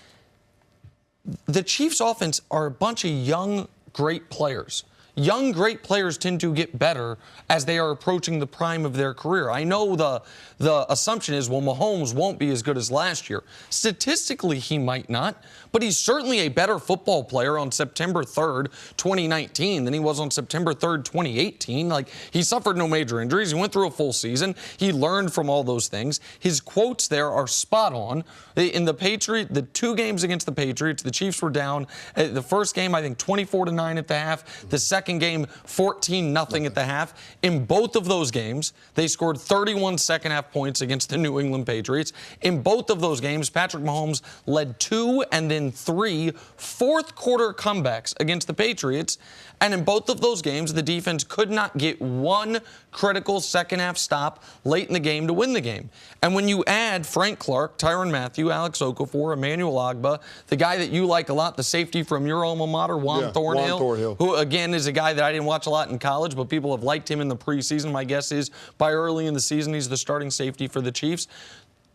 the Chiefs' offense are a bunch of young, great players. Young, great players tend to get better as they are approaching the prime of their career. I know the assumption is, well, Mahomes won't be as good as last year. Statistically, he might not, but he's certainly a better football player on September 3rd, 2019 than he was on September 3rd, 2018. Like, he suffered no major injuries. He went through a full season. He learned from all those things. His quotes there are spot on. In the 2 games against the Patriots, the Chiefs were down. The first game, I think, 24-9 at the half. The second game, 14-0 at the half. In both of those games, they scored 31 second-half points against the New England Patriots. In both of those games, Patrick Mahomes led 2 and then 3 fourth-quarter comebacks against the Patriots. And in both of those games, the defense could not get one critical second-half stop late in the game to win the game. And when you add Frank Clark, Tyrann Mathieu, Alex Okafor, Emmanuel Ogbah, the guy that you like a lot, the safety from your alma mater, Juan Thornhill, who, again, is a guy that I didn't watch a lot in college, but people have liked him in the preseason. My guess is by early in the season, he's the starting safety for the Chiefs.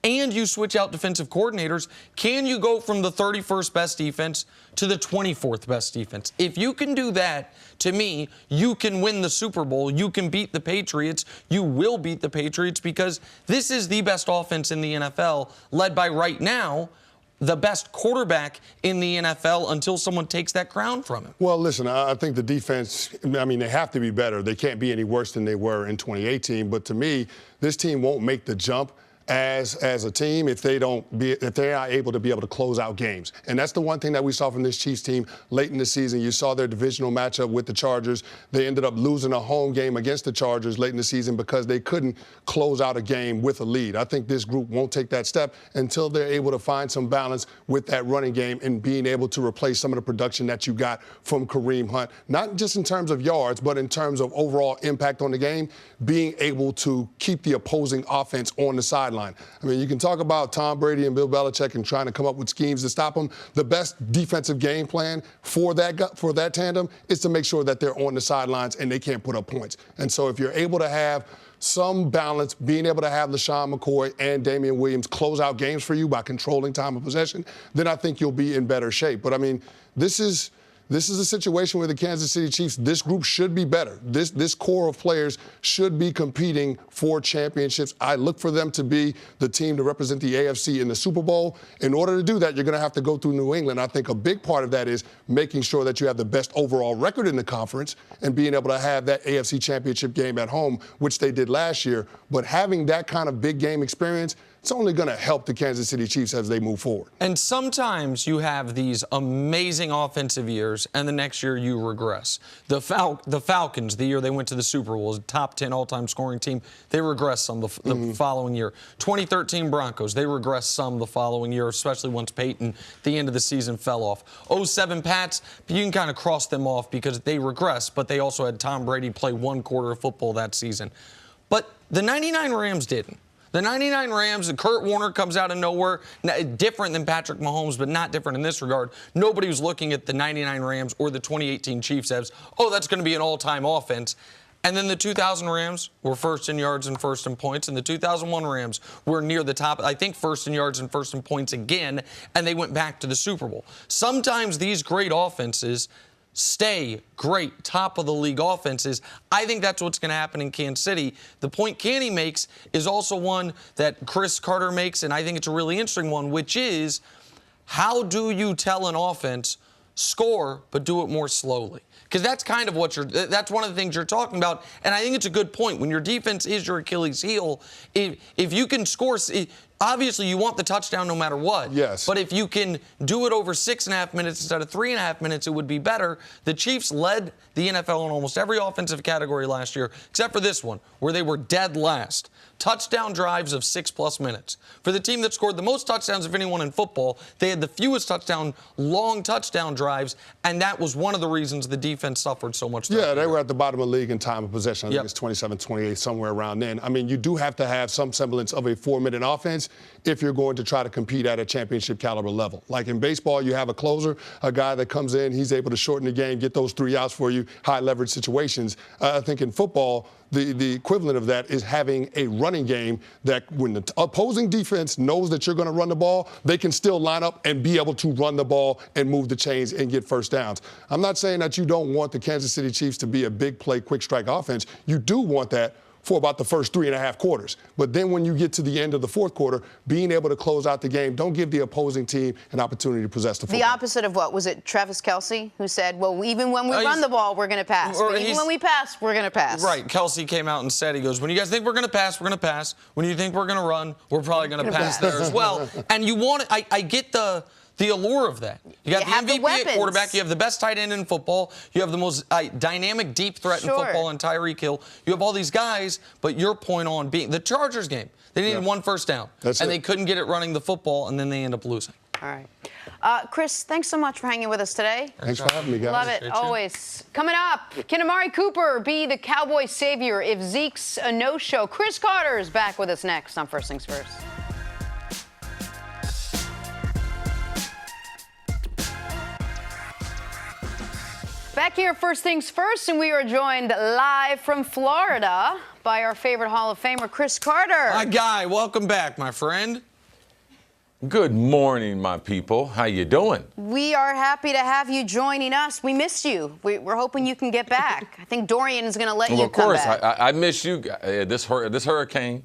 And you switch out defensive coordinators, can you go from the 31st best defense to the 24th best defense? If you can do that, to me, you can win the Super Bowl. You can beat the Patriots. You will beat the Patriots because this is the best offense in the NFL, led by right now the best quarterback in the NFL until someone takes that crown from him. Well, listen, I think the defense, I mean, they have to be better. They can't be any worse than they were in 2018. But to me, this team won't make the jump as a team if they're not able to close out games. And that's the one thing that we saw from this Chiefs team late in the season. You saw their divisional matchup with the Chargers. They ended up losing a home game against the Chargers late in the season because they couldn't close out a game with a lead. I think this group won't take that step until they're able to find some balance with that running game and being able to replace some of the production that you got from Kareem Hunt, not just in terms of yards, but in terms of overall impact on the game, being able to keep the opposing offense on the sideline. I mean, you can talk about Tom Brady and Bill Belichick and trying to come up with schemes to stop them. The best defensive game plan for that tandem is to make sure that they're on the sidelines and they can't put up points. And so if you're able to have some balance, being able to have LaShawn McCoy and Damian Williams close out games for you by controlling time of possession, then I think you'll be in better shape. But, I mean, this is a situation where the Kansas City Chiefs, this group should be better. This core of players should be competing for championships. I look for them to be the team to represent the AFC in the Super Bowl. In order to do that, you're going to have to go through New England. I think a big part of that is making sure that you have the best overall record in the conference and being able to have that AFC championship game at home, which they did last year. But having that kind of big game experience, it's only going to help the Kansas City Chiefs as they move forward. And sometimes you have these amazing offensive years, and the next year you regress. The Falcons, the year they went to the Super Bowl, was a top 10 all-time scoring team. They regressed some the following year. 2013 Broncos, they regressed some the following year, especially once Peyton, the end of the season, fell off. 07 Pats, you can kind of cross them off because they regressed, but they also had Tom Brady play one quarter of football that season. But the 99 Rams didn't. The 99 Rams, and Kurt Warner comes out of nowhere, different than Patrick Mahomes, but not different in this regard. Nobody was looking at the 99 Rams or the 2018 Chiefs as, oh, that's going to be an all-time offense. And then the 2000 Rams were first in yards and first in points, and the 2001 Rams were near the top, I think first in yards and first in points again, and they went back to the Super Bowl. Sometimes these great offenses stay great, top-of-the-league offenses. I think that's what's going to happen in Kansas City. The point Canny makes is also one that Cris Carter makes, and I think it's a really interesting one, which is how do you tell an offense score but do it more slowly? Because that's kind of what that's one of the things you're talking about, and I think it's a good point. When your defense is your Achilles heel, if you can score, Obviously, you want the touchdown no matter what. Yes. But if you can do it over 6.5 minutes instead of 3.5 minutes, it would be better. The Chiefs led the NFL in almost every offensive category last year, except for this one, where they were dead last. Touchdown drives of 6+ minutes. For the team that scored the most touchdowns of anyone in football, they had the fewest long touchdown drives, and that was one of the reasons the defense suffered so much. Yeah, they were at the bottom of the league in time of possession. I think Yep. it's 27-28, somewhere around then. I mean, you do have to have some semblance of a 4-minute offense if you're going to try to compete at a championship caliber level. Like in baseball, you have a closer, a guy that comes in, he's able to shorten the game, get those 3 outs for you, high leverage situations. I think in football, the equivalent of that is having a running game that when the opposing defense knows that you're going to run the ball, they can still line up and be able to run the ball and move the chains and get first downs. I'm not saying that you don't want the Kansas City Chiefs to be a big play, quick strike offense. You do want that for about the first 3.5 quarters. But then when you get to the end of the fourth quarter, being able to close out the game, don't give the opposing team an opportunity to possess the football. The opposite of what? Was it Travis Kelce who said, well, even when we run the ball, we're going to pass. But even when we pass, we're going to pass. Right. Kelce came out and said, he goes, when you guys think we're going to pass, we're going to pass. When you think we're going to run, we're probably going to pass there as well. And you want it, I get the allure of that. You got the MVP at quarterback. You have the best tight end in football. You have the most dynamic deep threat in football in Tyreek Hill. You have all these guys, but your point on being the Chargers game, they needed 1 first down. They couldn't get it running the football, and then they end up losing. All right. Cris, thanks so much for hanging with us today. Thanks for having me, guys. Love it, always. Coming up, can Amari Cooper be the Cowboys' savior if Zeke's a no-show? Cris Carter is back with us next on First Things First. Back here, First Things First, and we are joined live from Florida by our favorite Hall of Famer, Cris Carter. My guy, welcome back, my friend. Good morning, my people. How you doing? We are happy to have you joining us. We missed you. We're hoping you can get back. I think Dorian is going to let you come back. Of course, I miss you. This hurricane,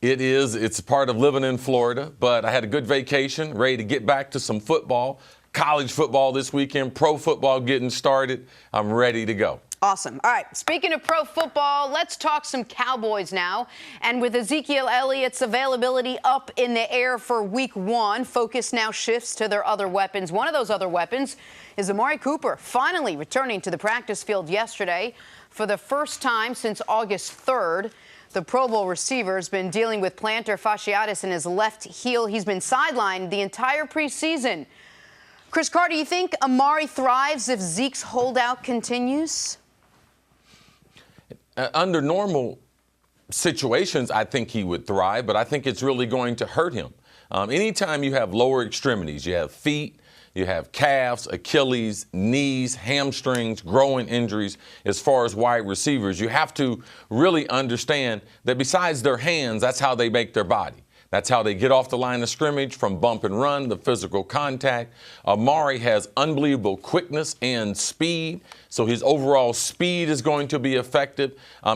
it's part of living in Florida, but I had a good vacation, ready to get back to some football. College football this weekend, pro football getting started. I'm ready to go. Awesome. All right, speaking of pro football, let's talk some Cowboys now. And with Ezekiel Elliott's availability up in the air for Week 1, focus now shifts to their other weapons. One of those other weapons is Amari Cooper, finally returning to the practice field yesterday for the first time since August 3rd. The Pro Bowl receiver has been dealing with plantar fasciitis in his left heel. He's been sidelined the entire preseason. Cris Carter, do you think Amari thrives if Zeke's holdout continues? Under normal situations, I think he would thrive, but I think it's really going to hurt him. Anytime you have lower extremities, you have feet, you have calves, Achilles, knees, hamstrings, growing injuries as far as wide receivers, you have to really understand that besides their hands, that's how they make their body. That's how they get off the line of scrimmage from bump and run, the physical contact. Amari has unbelievable quickness and speed, so his overall speed is going to be effective.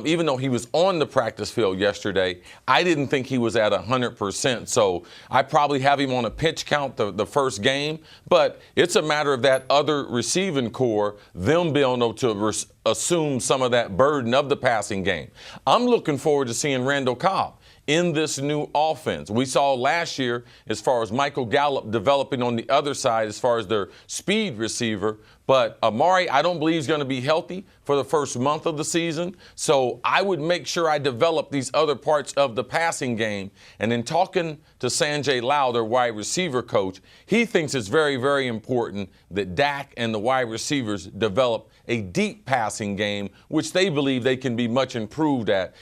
Even though he was on the practice field yesterday, I didn't think he was at 100%, so I probably have him on a pitch count the first game, but it's a matter of that other receiving core, them being able to assume some of that burden of the passing game. I'm looking forward to seeing Randall Cobb in this new offense. We saw last year as far as Michael Gallup developing on the other side as far as their speed receiver. But Amari, I don't believe he's going to be healthy for the first month of the season. So I would make sure I develop these other parts of the passing game. And in talking to Sanjay Lal, their wide receiver coach, he thinks it's very, very important that Dak and the wide receivers develop a deep passing game, which they believe they can be much improved at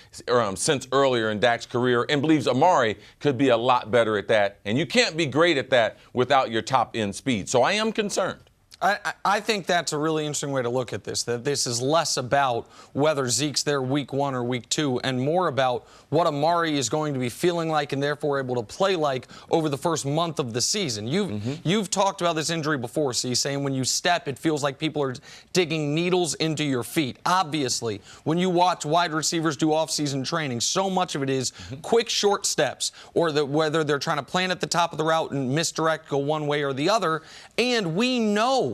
since earlier in Dak's career, and believes Amari could be a lot better at that. And you can't be great at that without your top end speed. So I am concerned. I think that's a really interesting way to look at this, that this is less about whether Zeke's there Week 1 or Week 2 and more about what Amari is going to be feeling like and therefore able to play like over the first month of the season. You've talked about this injury before, so you're saying when you step, it feels like people are digging needles into your feet. Obviously, when you watch wide receivers do off-season training, so much of it is quick, short steps, or whether they're trying to plant at the top of the route and misdirect, go one way or the other. And we know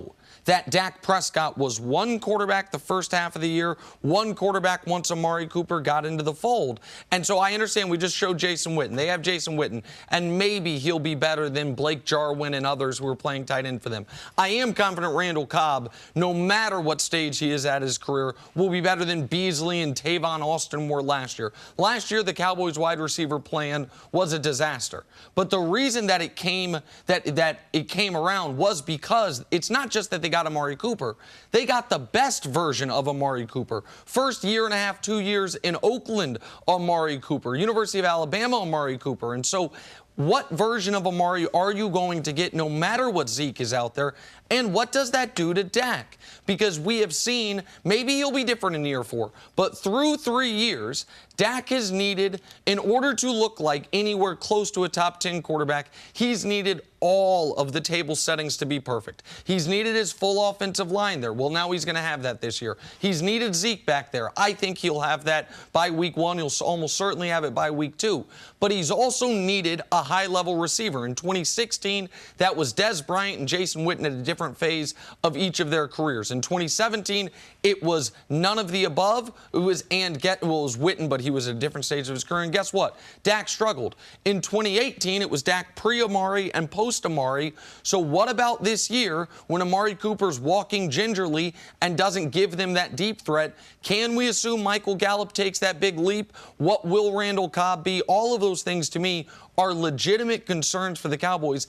that Dak Prescott was one quarterback the first half of the year, one quarterback once Amari Cooper got into the fold. And so I understand we just showed Jason Witten. They have Jason Witten, and maybe he'll be better than Blake Jarwin and others who are playing tight end for them. I am confident Randall Cobb, no matter what stage he is at his career, will be better than Beasley and Tavon Austin were last year. Last year, the Cowboys wide receiver plan was a disaster. But the reason that it came around was because it's not just that they got Amari Cooper. They got the best version of Amari Cooper. First year and a half, 2 years in Oakland, Amari Cooper. University of Alabama, Amari Cooper. And so what version of Amari are you going to get no matter what Zeke is out there? And what does that do to Dak? Because we have seen, maybe he'll be different in year 4, but through 3 years, Dak has needed, in order to look like anywhere close to a top 10 quarterback, he's needed all of the table settings to be perfect. He's needed his full offensive line there. Well, now he's going to have that this year. He's needed Zeke back there. I think he'll have that by week 1. He'll almost certainly have it by week 2. But he's also needed a high-level receiver. In 2016, that was Dez Bryant and Jason Witten at a different phase of each of their careers. In 2017, it was none of the above. It was Witten, but he was at a different stage of his career. And guess what? Dak struggled. In 2018, it was Dak pre-Amari and post-Amari. So what about this year when Amari Cooper's walking gingerly and doesn't give them that deep threat? Can we assume Michael Gallup takes that big leap? What will Randall Cobb be? All of those things, to me, are legitimate concerns for the Cowboys,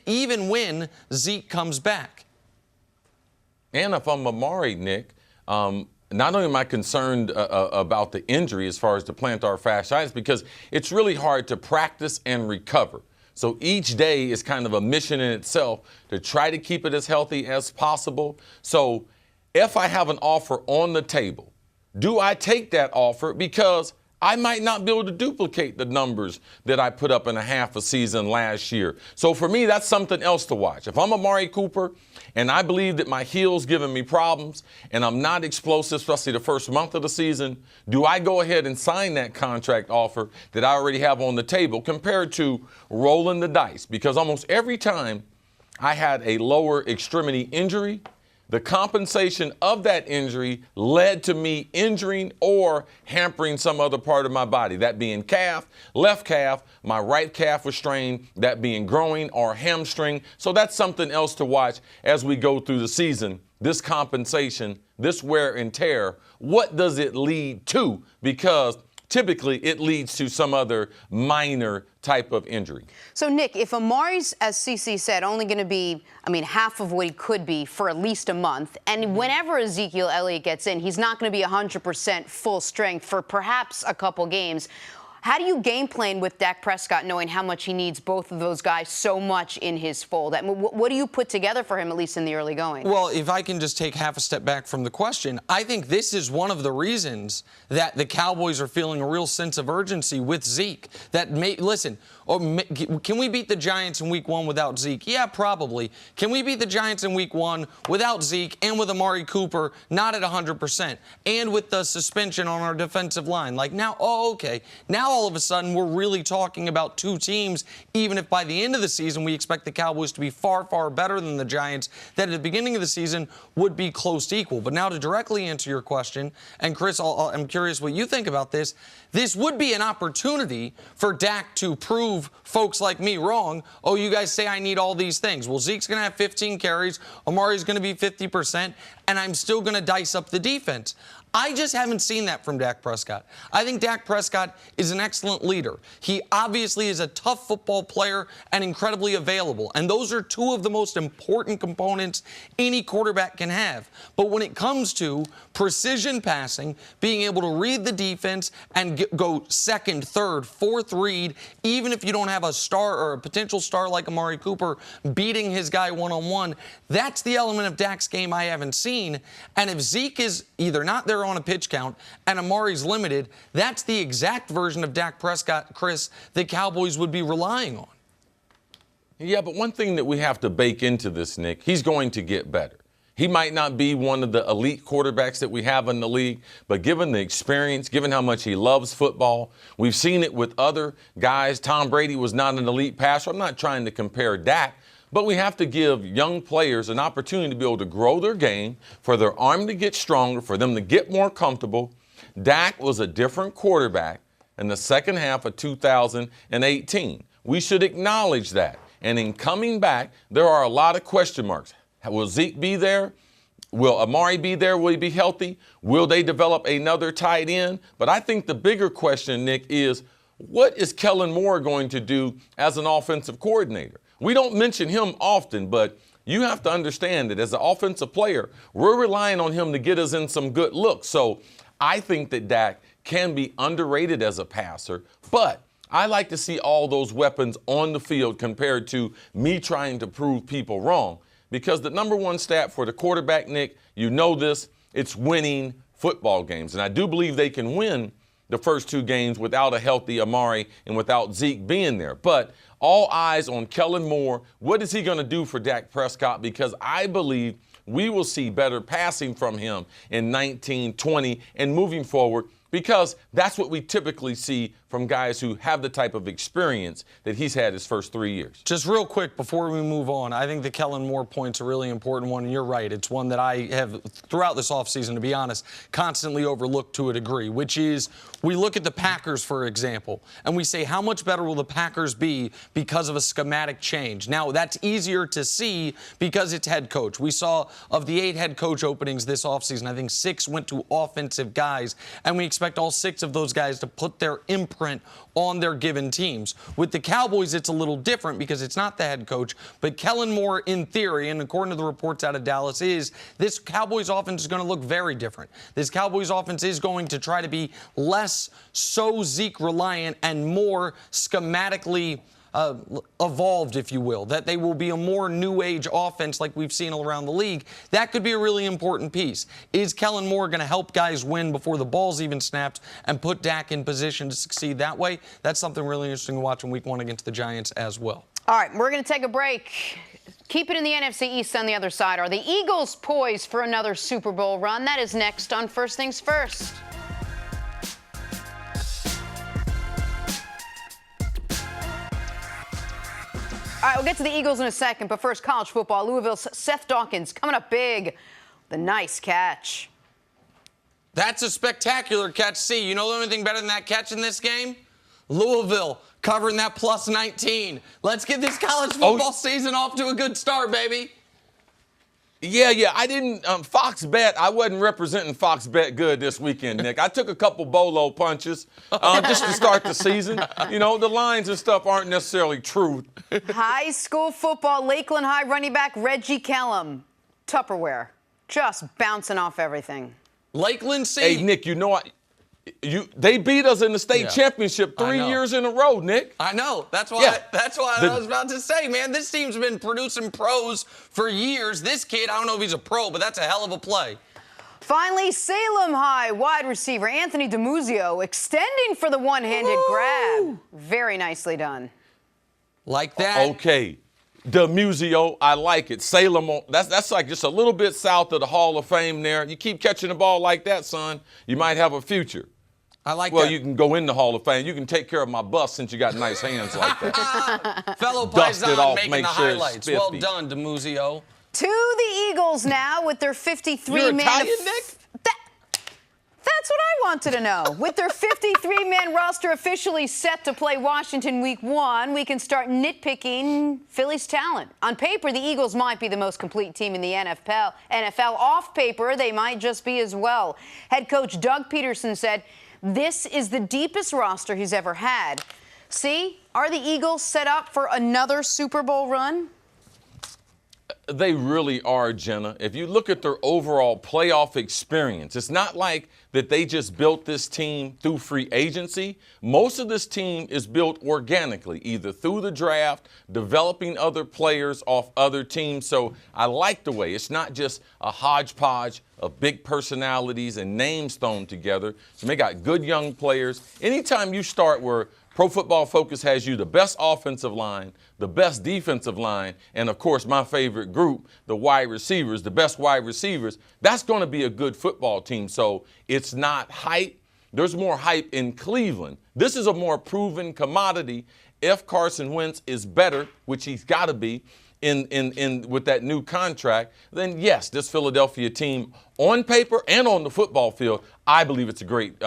even when Zeke comes back. And if I'm Amari, Nick, not only am I concerned about the injury as far as the plantar fasciitis, because it's really hard to practice and recover. So each day is kind of a mission in itself to try to keep it as healthy as possible. So if I have an offer on the table, do I take that offer? Because I might not be able to duplicate the numbers that I put up in a half a season last year. So for me, that's something else to watch. If I'm Amari Cooper and I believe that my heel's giving me problems and I'm not explosive, especially the first month of the season, do I go ahead and sign that contract offer that I already have on the table compared to rolling the dice? Because almost every time I had a lower extremity injury, the compensation of that injury led to me injuring or hampering some other part of my body, that being calf, left calf, my right calf was strained, that being groin or hamstring. So that's something else to watch as we go through the season. This compensation, this wear and tear, what does it lead to? Because typically it leads to some other minor type of injury. So, Nick, if Amari's, as CC said, only going to be, half of what he could be for at least a month, and whenever Ezekiel Elliott gets in, he's not going to be 100% full strength for perhaps a couple games. How do you game plan with Dak Prescott knowing how much he needs both of those guys so much in his fold? What do you put together for him, at least in the early going? Well, if I can just take half a step back from the question, I think this is one of the reasons that the Cowboys are feeling a real sense of urgency with Zeke. Can we beat the Giants in week 1 without Zeke? Yeah, probably. Can we beat the Giants in week 1 without Zeke and with Amari Cooper not at 100% and with the suspension on our defensive line? Now all of a sudden we're really talking about two teams, even if by the end of the season we expect the Cowboys to be far, far better than the Giants, that at the beginning of the season would be close to equal. But now to directly answer your question, and Chris, I'm curious what you think about this, this would be an opportunity for Dak to prove folks like me wrong. Oh, you guys say I need all these things. Well, Zeke's going to have 15 carries, Amari's going to be 50%, and I'm still going to dice up the defense. I just haven't seen that from Dak Prescott. I think Dak Prescott is an excellent leader. He obviously is a tough football player and incredibly available. And those are two of the most important components any quarterback can have. But when it comes to precision passing, being able to read the defense and go second, third, fourth read, even if you don't have a star or a potential star like Amari Cooper beating his guy one-on-one, that's the element of Dak's game I haven't seen. And if Zeke is either not there on a pitch count and Amari's limited, that's the exact version of Dak Prescott, Chris, the Cowboys would be relying on. Yeah, but one thing that we have to bake into this, Nick, he's going to get better. He might not be one of the elite quarterbacks that we have in the league, but given the experience, given how much he loves football, we've seen it with other guys. Tom Brady was not an elite passer. I'm not trying to compare Dak, But we have to give young players an opportunity to be able to grow their game, for their arm to get stronger, for them to get more comfortable. Dak was a different quarterback in the second half of 2018. We should acknowledge that. And in coming back, there are a lot of question marks. Will Zeke be there? Will Amari be there? Will he be healthy? Will they develop another tight end? But I think the bigger question, Nick, is what is Kellen Moore going to do as an offensive coordinator? We don't mention him often, but you have to understand that as an offensive player, we're relying on him to get us in some good looks. So I think that Dak can be underrated as a passer, but I like to see all those weapons on the field compared to me trying to prove people wrong. Because the number one stat for the quarterback, Nick, you know this, it's winning football games. And I do believe they can win the first two games without a healthy Amari and without Zeke being there. But all eyes on Kellen Moore. What is he going to do for Dak Prescott? Because I believe we will see better passing from him in 19, 20, and moving forward, because that's what we typically see from guys who have the type of experience that he's had his first 3 years. Just real quick before we move on, I think the Kellen Moore point's a really important one, and you're right. It's one that I have, throughout this offseason, to be honest, constantly overlooked to a degree, which is we look at the Packers, for example, and we say how much better will the Packers be because of a schematic change. Now, that's easier to see because it's head coach. We saw of the 8 head coach openings this offseason, I think 6 went to offensive guys, and we expect all 6 of those guys to put their imprint on their given teams. With the Cowboys, it's a little different because it's not the head coach, but Kellen Moore, in theory, and according to the reports out of Dallas, is this Cowboys offense is going to look very different. This Cowboys offense is going to try to be less so Zeke reliant and more schematically evolved, if you will, that they will be a more new age offense like we've seen around the league. That could be a really important piece. Is Kellen Moore going to help guys win before the ball's even snapped and put Dak in position to succeed that way? That's something really interesting to watch in week 1 against the Giants as well. All right, we're going to take a break. Keep it in the NFC East on the other side. Are the Eagles poised for another Super Bowl run? That is next on First Things First. All right, we'll get to the Eagles in a second, but first, college football. Louisville's Seth Dawkins coming up big. The nice catch. That's a spectacular catch. See, you know the only thing better than that catch in this game? Louisville covering that plus 19. Let's get this college football season off to a good start, baby. Yeah, I didn't, Fox Bet, I wasn't representing Fox Bet good this weekend, Nick. I took a couple bolo punches just to start the season. You know, the lines and stuff aren't necessarily true. High school football, Lakeland High running back Reggie Kellum. Tupperware, just bouncing off everything. Lakeland C. Hey, Nick, you know what? They beat us in the state championship 3 years in a row, Nick. I know. That's why I was about to say, man, this team's been producing pros for years. This kid, I don't know if he's a pro, but that's a hell of a play. Finally, Salem High wide receiver Anthony DiMuzio extending for the one-handed grab. Very nicely done. Like that. Okay. DiMuzio, I like it. Salem, that's like just a little bit south of the Hall of Fame there. You keep catching the ball like that, son, you might have a future. I like that. Well, you can go in the Hall of Fame. You can take care of my bust since you got nice hands like that. Fellow Dust it Paisan off, making make the sure it's highlights. spiffy. Well done, DiMuzio. To the Eagles now with their 53-man. You're Italian, Nick? That's what I wanted to know. With their 53-man roster officially set to play Washington Week 1, we can start nitpicking Philly's talent. On paper, the Eagles might be the most complete team in the NFL. Off paper, they might just be as well. Head coach Doug Peterson said, this is the deepest roster he's ever had. See, are the Eagles set up for another Super Bowl run? They really are, Jenna. If you look at their overall playoff experience, it's not like that they just built this team through free agency. Most of this team is built organically, either through the draft, developing other players off other teams. So I like the way it's not just a hodgepodge of big personalities and names thrown together. So they got good young players. Anytime you start where Pro Football Focus has you the best offensive line, the best defensive line, and, of course, my favorite group, the wide receivers, the best wide receivers, that's going to be a good football team. So it's not hype. There's more hype in Cleveland. This is a more proven commodity. If Carson Wentz is better, which he's got to be, with that new contract, then yes, this Philadelphia team on paper and on the football field, I believe it's a great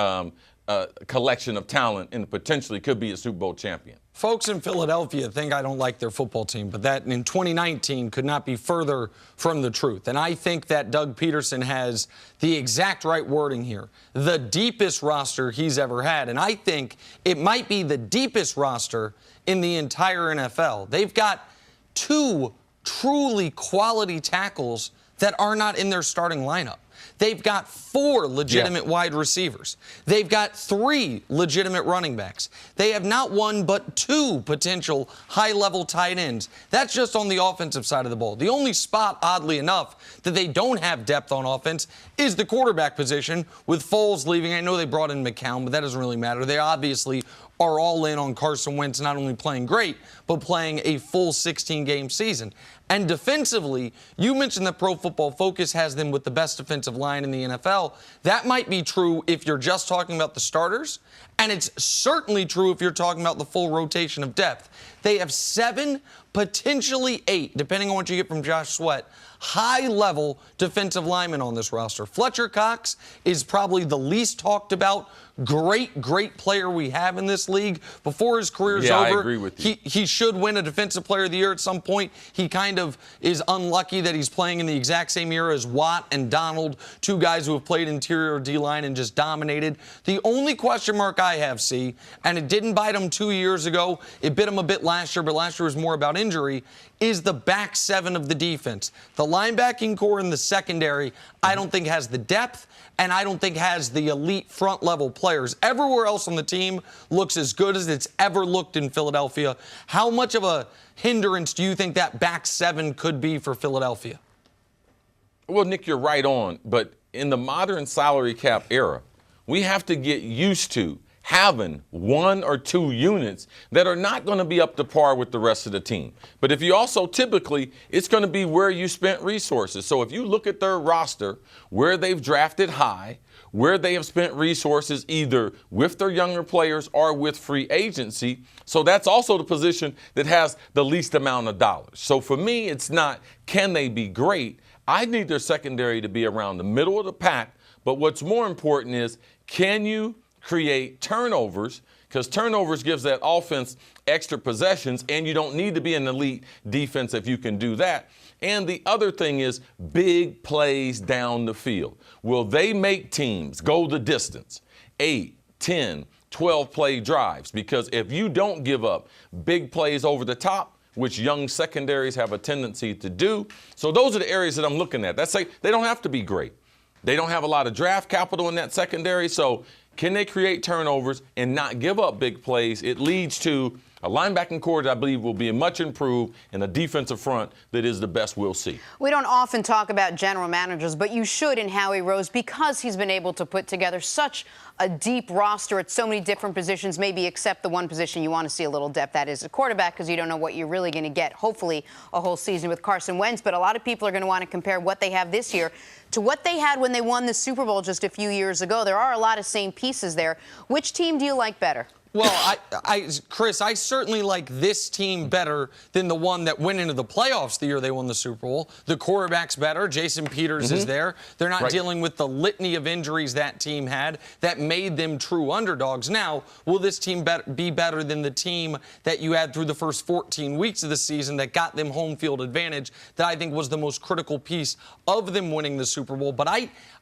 collection of talent and potentially could be a Super Bowl champion. Folks in Philadelphia think I don't like their football team, but that in 2019 could not be further from the truth. And I think that Doug Peterson has the exact right wording here. The deepest roster he's ever had. And I think it might be the deepest roster in the entire NFL. They've got 2 truly quality tackles that are not in their starting lineup. They've got 4 legitimate wide receivers. They've got 3 legitimate running backs. They have not 1 but 2 potential high-level tight ends. That's just on the offensive side of the ball. The only spot, oddly enough, that they don't have depth on offense is the quarterback position, with Foles leaving. I know they brought in McCown, but that doesn't really matter. They obviously are all in on Carson Wentz not only playing great, but playing a full 16-game season. And defensively, you mentioned that Pro Football Focus has them with the best defensive line in the NFL. That might be true if you're just talking about the starters, and it's certainly true if you're talking about the full rotation of depth. They have 7, potentially 8, depending on what you get from Josh Sweat, high-level defensive linemen on this roster. Fletcher Cox is probably the least talked about great player we have in this league. Before his career's over, I agree with you. He should win a Defensive Player of the Year at some point. He kind of is unlucky that he's playing in the exact same era as Watt and Donald, 2 guys who have played interior D-line and just dominated. The only question mark I have, C, and it didn't bite him 2 years ago, it bit him a bit last year, but last year was more about injury, is the back 7 of the defense. The linebacking core in the secondary, I don't think has the depth, and I don't think has the elite front-level players. Everywhere else on the team looks as good as it's ever looked in Philadelphia. How much of a hindrance do you think that back 7 could be for Philadelphia? Well, Nick, you're right on. But in the modern salary cap era, we have to get used to having 1 or 2 units that are not going to be up to par with the rest of the team. But if you also typically, it's going to be where you spent resources. So if you look at their roster, where they've drafted high, where they have spent resources either with their younger players or with free agency, so that's also the position that has the least amount of dollars. So for me, it's not can they be great. I need their secondary to be around the middle of the pack. But what's more important is, can you create turnovers, because turnovers gives that offense extra possessions, and you don't need to be an elite defense if you can do that. And the other thing is big plays down the field. Will they make teams go the distance? 8, 10, 12 play drives, because if you don't give up big plays over the top, which young secondaries have a tendency to do, so those are the areas that I'm looking at. That's like they don't have to be great. They don't have a lot of draft capital in that secondary, so can they create turnovers and not give up big plays? It leads to a linebacking core that I believe will be much improved and a defensive front that is the best we'll see. We don't often talk about general managers, but you should in Howie Rose, because he's been able to put together such a deep roster at so many different positions, maybe except the one position you want to see a little depth, that is a quarterback, because you don't know what you're really going to get, hopefully, a whole season with Carson Wentz. But a lot of people are going to want to compare what they have this year to what they had when they won the Super Bowl just a few years ago. There are a lot of same pieces there. Which team do you like better? Well, Cris, I certainly like this team better than the one that went into the playoffs the year they won the Super Bowl. The quarterback's better. Jason Peters is there. They're not dealing with the litany of injuries that team had that made them true underdogs. Now, will this team be better than the team that you had through the first 14 weeks of the season that got them home field advantage, that I think was the most critical piece of them winning the Super Bowl? But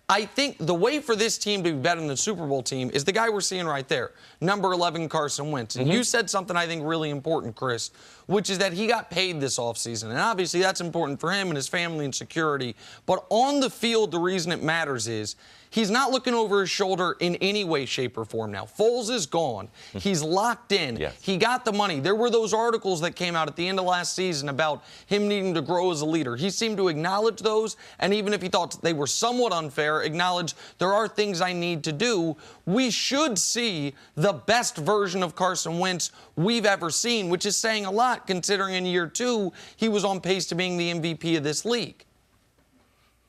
I think the way for this team to be better than the Super Bowl team is the guy we're seeing right there, number 11, Carson Wentz. And you said something I think really important, Cris, which is that he got paid this offseason. And obviously that's important for him and his family and security. But on the field, the reason it matters is he's not looking over his shoulder in any way, shape, or form now. Foles is gone. He's locked in. Yes. He got the money. There were those articles that came out at the end of last season about him needing to grow as a leader. He seemed to acknowledge those, and even if he thought they were somewhat unfair, acknowledge there are things I need to do. We should see the best version of Carson Wentz we've ever seen, which is saying a lot considering in year 2 he was on pace to being the MVP of this league.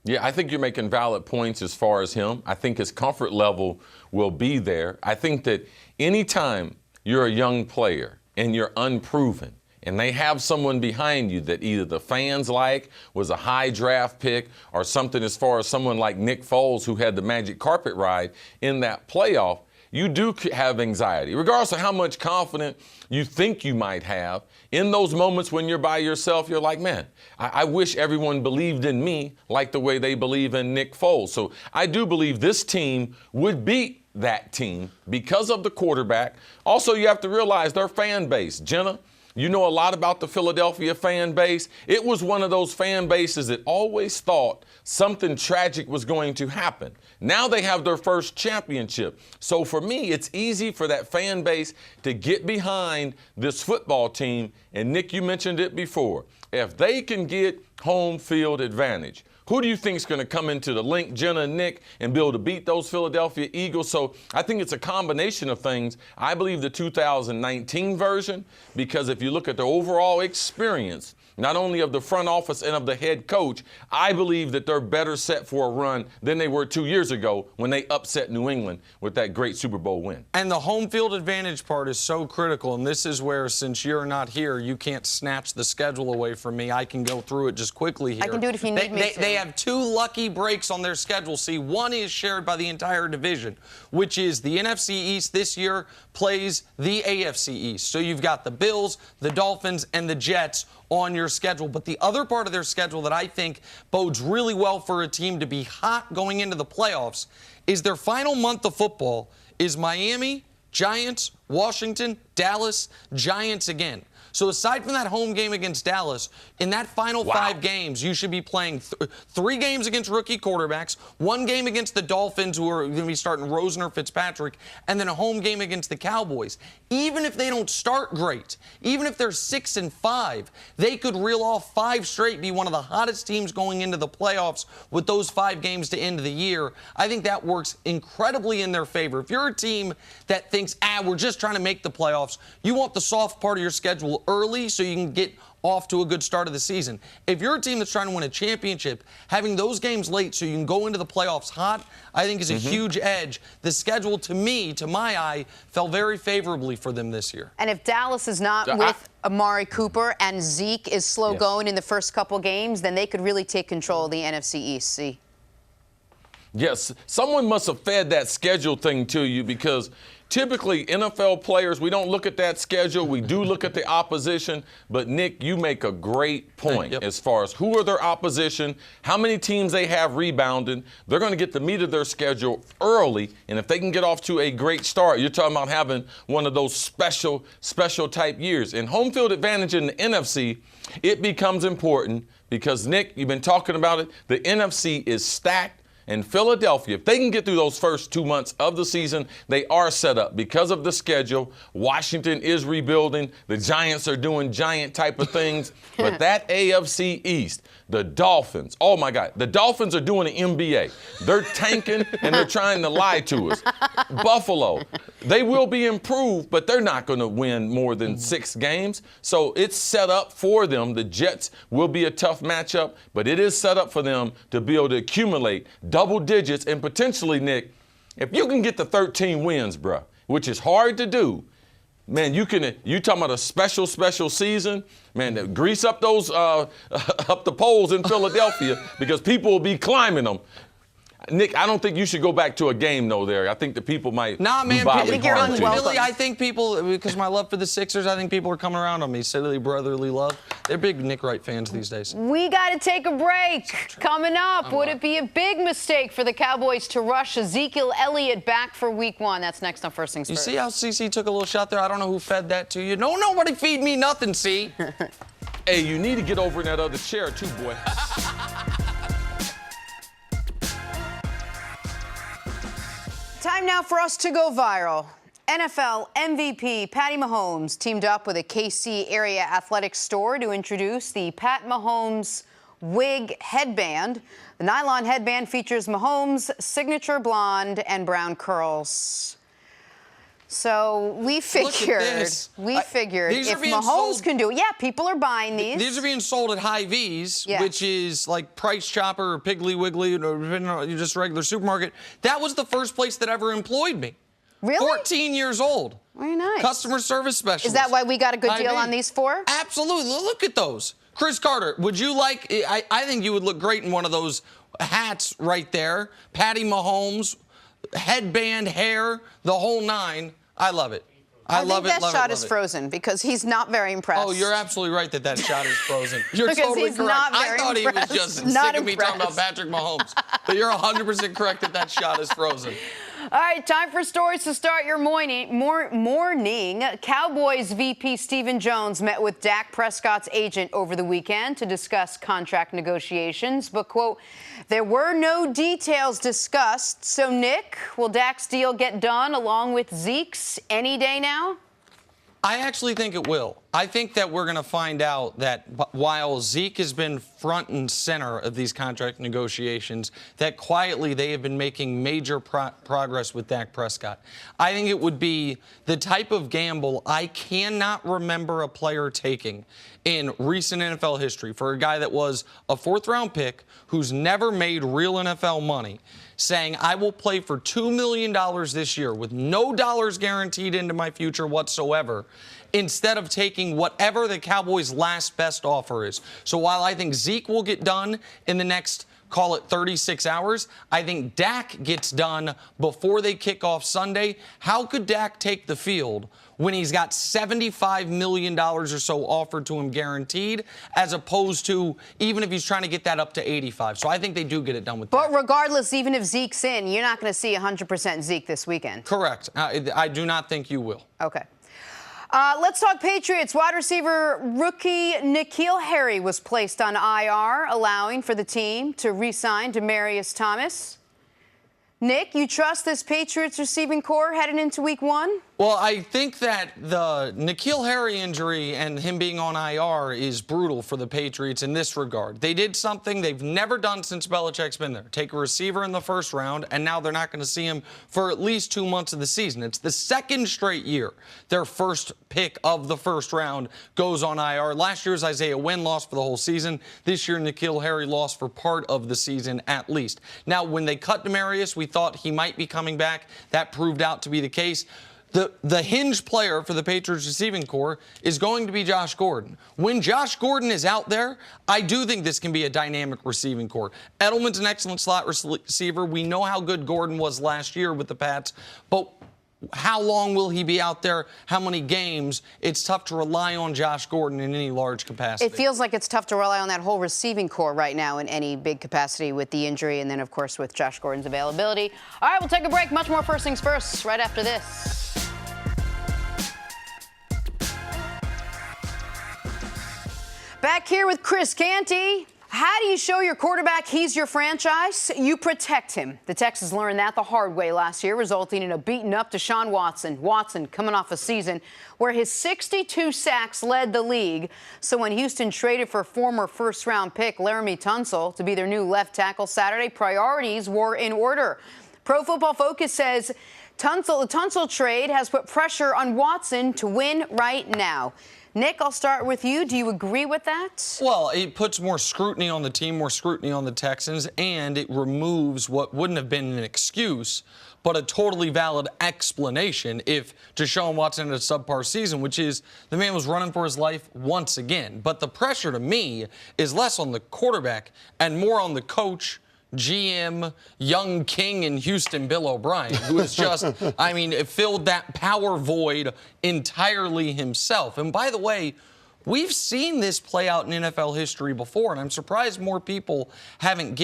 Yeah, I think you're making valid points as far as him. I think his comfort level will be there. I think that anytime you're a young player and you're unproven and they have someone behind you that either the fans like, was a high draft pick, or something as far as someone like Nick Foles, who had the magic carpet ride in that playoff, you do have anxiety. Regardless of how much confidence you think you might have, in those moments when you're by yourself, you're like, man, I wish everyone believed in me like the way they believe in Nick Foles. So I do believe this team would beat that team because of the quarterback. Also, you have to realize their fan base. Jenna, you know a lot about the Philadelphia fan base. It was one of those fan bases that always thought something tragic was going to happen. Now they have their first championship. So for me, it's easy for that fan base to get behind this football team. And Nick, you mentioned it before. If they can get home field advantage, who do you think is going to come into the link, Jenna and Nick, and be able to beat those Philadelphia Eagles? So I think it's a combination of things. I believe the 2019 version, because if you look at the overall experience, not only of the front office and of the head coach, I believe that they're better set for a run than they were 2 years ago when they upset New England with that great Super Bowl win. And the home field advantage part is so critical, and this is where, since you're not here, you can't snatch the schedule away from me. I can go through it just quickly here. I can do it if you need me to. They have 2 lucky breaks on their schedule. See, one is shared by the entire division, which is the NFC East this year plays the AFC East. So you've got the Bills, the Dolphins, and the Jets on your schedule. But the other part of their schedule that I think bodes really well for a team to be hot going into the playoffs is their final month of football is Miami, Giants, Washington, Dallas, Giants again. So aside from that home game against Dallas, in that final 5 games, you should be playing 3 games against rookie quarterbacks, 1 game against the Dolphins, who are going to be starting Rosen or Fitzpatrick, and then a home game against the Cowboys. Even if they don't start great, even if they're 6-5, they could reel off 5 straight, be one of the hottest teams going into the playoffs with those 5 games to end the year. I think that works incredibly in their favor. If you're a team that thinks, we're just trying to make the playoffs, you want the soft part of your schedule early so you can get off to a good start of the season. If you're a team that's trying to win a championship, having those games late so you can go into the playoffs hot, I think is a huge edge. The schedule, to me, to my eye, fell very favorably for them this year. And if Dallas is not with Amari Cooper and Zeke is slow going in the first couple games, then they could really take control of the NFC East. See? Yes, someone must have fed that schedule thing to you, because typically NFL players, we don't look at that schedule. We do look at the opposition. But, Nick, you make a great point as far as who are their opposition, how many teams they have rebounding. They're going to get the meat of their schedule early. And if they can get off to a great start, you're talking about having one of those special type years. And home field advantage in the NFC, it becomes important because, Nick, you've been talking about it. The NFC is stacked. And Philadelphia, if they can get through those first 2 months of the season, they are set up because of the schedule. Washington is rebuilding. The Giants are doing giant type of things. But that AFC East, the Dolphins, oh, my God. The Dolphins are doing the NBA. They're tanking, and they're trying to lie to us. Buffalo, they will be improved, but they're not going to win more than 6 games. So it's set up for them. The Jets will be a tough matchup, but it is set up for them to be able to accumulate double digits, and potentially, Nick, if you can get the 13 wins, bro, which is hard to do, man, you talking about a special season, man, grease up those up the poles in Philadelphia because people will be climbing them. Nick, I don't think you should go back to a game, though, there. I think the people might man, Billy, I think people, because of my love for the Sixers, I think people are coming around on me. Silly brotherly love. They're big Nick Wright fans these days. We got to take a break. Coming up, would it be a big mistake for the Cowboys to rush Ezekiel Elliott back for Week 1? That's next on First Things First. You see how CC took a little shot there? I don't know who fed that to you. No, nobody feed me nothing, see? Hey, you need to get over in that other chair, too, boy. Time now for us to go viral. NFL MVP Patty Mahomes teamed up with a KC area athletics store to introduce the Pat Mahomes wig headband. The nylon headband features Mahomes' signature blonde and brown curls. So we figured if Mahomes can do it, people are buying these. These are being sold at Hy-Vee's, which is like Price Chopper or Piggly Wiggly or just a regular supermarket. That was the first place that ever employed me. Really? 14 years old. Very nice. Customer service specialist. Is that why we got a good deal on these 4? Absolutely. Look at those. Cris Carter, would you like, I think you would look great in one of those hats right there. Patty Mahomes, headband, hair, the whole 9. I love it. I love it. That shot is frozen because he's not very impressed. Oh, you're absolutely right that shot is frozen. You're totally he's correct. Not I very thought impressed. he was just Not sick of me talking about Patrick Mahomes. But you're 100% correct that shot is frozen. All right, time for stories to start your morning. Cowboys VP Stephen Jones met with Dak Prescott's agent over the weekend to discuss contract negotiations. But, quote, there were no details discussed. So, Nick, will Dak's deal get done along with Zeke's any day now? I actually think it will. I think that we're going to find out that while Zeke has been front and center of these contract negotiations, that quietly they have been making major progress with Dak Prescott. I think it would be the type of gamble I cannot remember a player taking in recent NFL history for a guy that was a 4th-round pick who's never made real NFL money, saying, I will play for $2 million this year with no dollars guaranteed into my future whatsoever, instead of taking whatever the Cowboys' last best offer is. So while I think Zeke will get done in the next, call it 36 hours, I think Dak gets done before they kick off Sunday. How could Dak take the field when he's got $75 million or so offered to him guaranteed, as opposed to even if he's trying to get that up to 85? So I think they do get it done with Dak. But regardless, even if Zeke's in, you're not going to see 100% Zeke this weekend. Correct. I do not think you will. Okay. Let's talk Patriots. Wide receiver rookie Nikhil Harry was placed on IR, allowing for the team to re-sign Demaryius Thomas. Nick, you trust this Patriots receiving core heading into week 1? Well, I think that the Nikhil Harry injury and him being on IR is brutal for the Patriots in this regard. They did something they've never done since Belichick's been there. Take a receiver in the first round, and now they're not going to see him for at least 2 months of the season. It's the second straight year their first pick of the first round goes on IR. Last year's Isaiah Wynn lost for the whole season. This year, Nikhil Harry lost for part of the season at least. Now, when they cut Demaryius, we thought he might be coming back. That proved out to be the case. The hinge player for the Patriots receiving core is going to be Josh Gordon. When Josh Gordon is out there, I do think this can be a dynamic receiving core. Edelman's an excellent slot receiver. We know how good Gordon was last year with the Pats, but how long will he be out there? How many games? It's tough to rely on Josh Gordon in any large capacity. It feels like it's tough to rely on that whole receiving core right now in any big capacity with the injury and then, of course, with Josh Gordon's availability. All right, we'll take a break. Much more First Things First right after this. Back here with Chris Canty. How do you show your quarterback he's your franchise? You protect him. The Texans learned that the hard way last year, resulting in a beaten-up Deshaun Watson. Watson coming off a season where his 62 sacks led the league. So when Houston traded for former first-round pick Laramie Tunsil to be their new left tackle Saturday, priorities were in order. Pro Football Focus says the Tunsil trade has put pressure on Watson to win right now. Nick, I'll start with you. Do you agree with that? Well, it puts more scrutiny on the team, more scrutiny on the Texans, and it removes what wouldn't have been an excuse, but a totally valid explanation if Deshaun Watson had a subpar season, which is the man was running for his life once again. But the pressure to me is less on the quarterback and more on the coach, GM, young king in Houston, Bill O'Brien, who has just, filled that power void entirely himself. And by the way, we've seen this play out in NFL history before, and I'm surprised more people haven't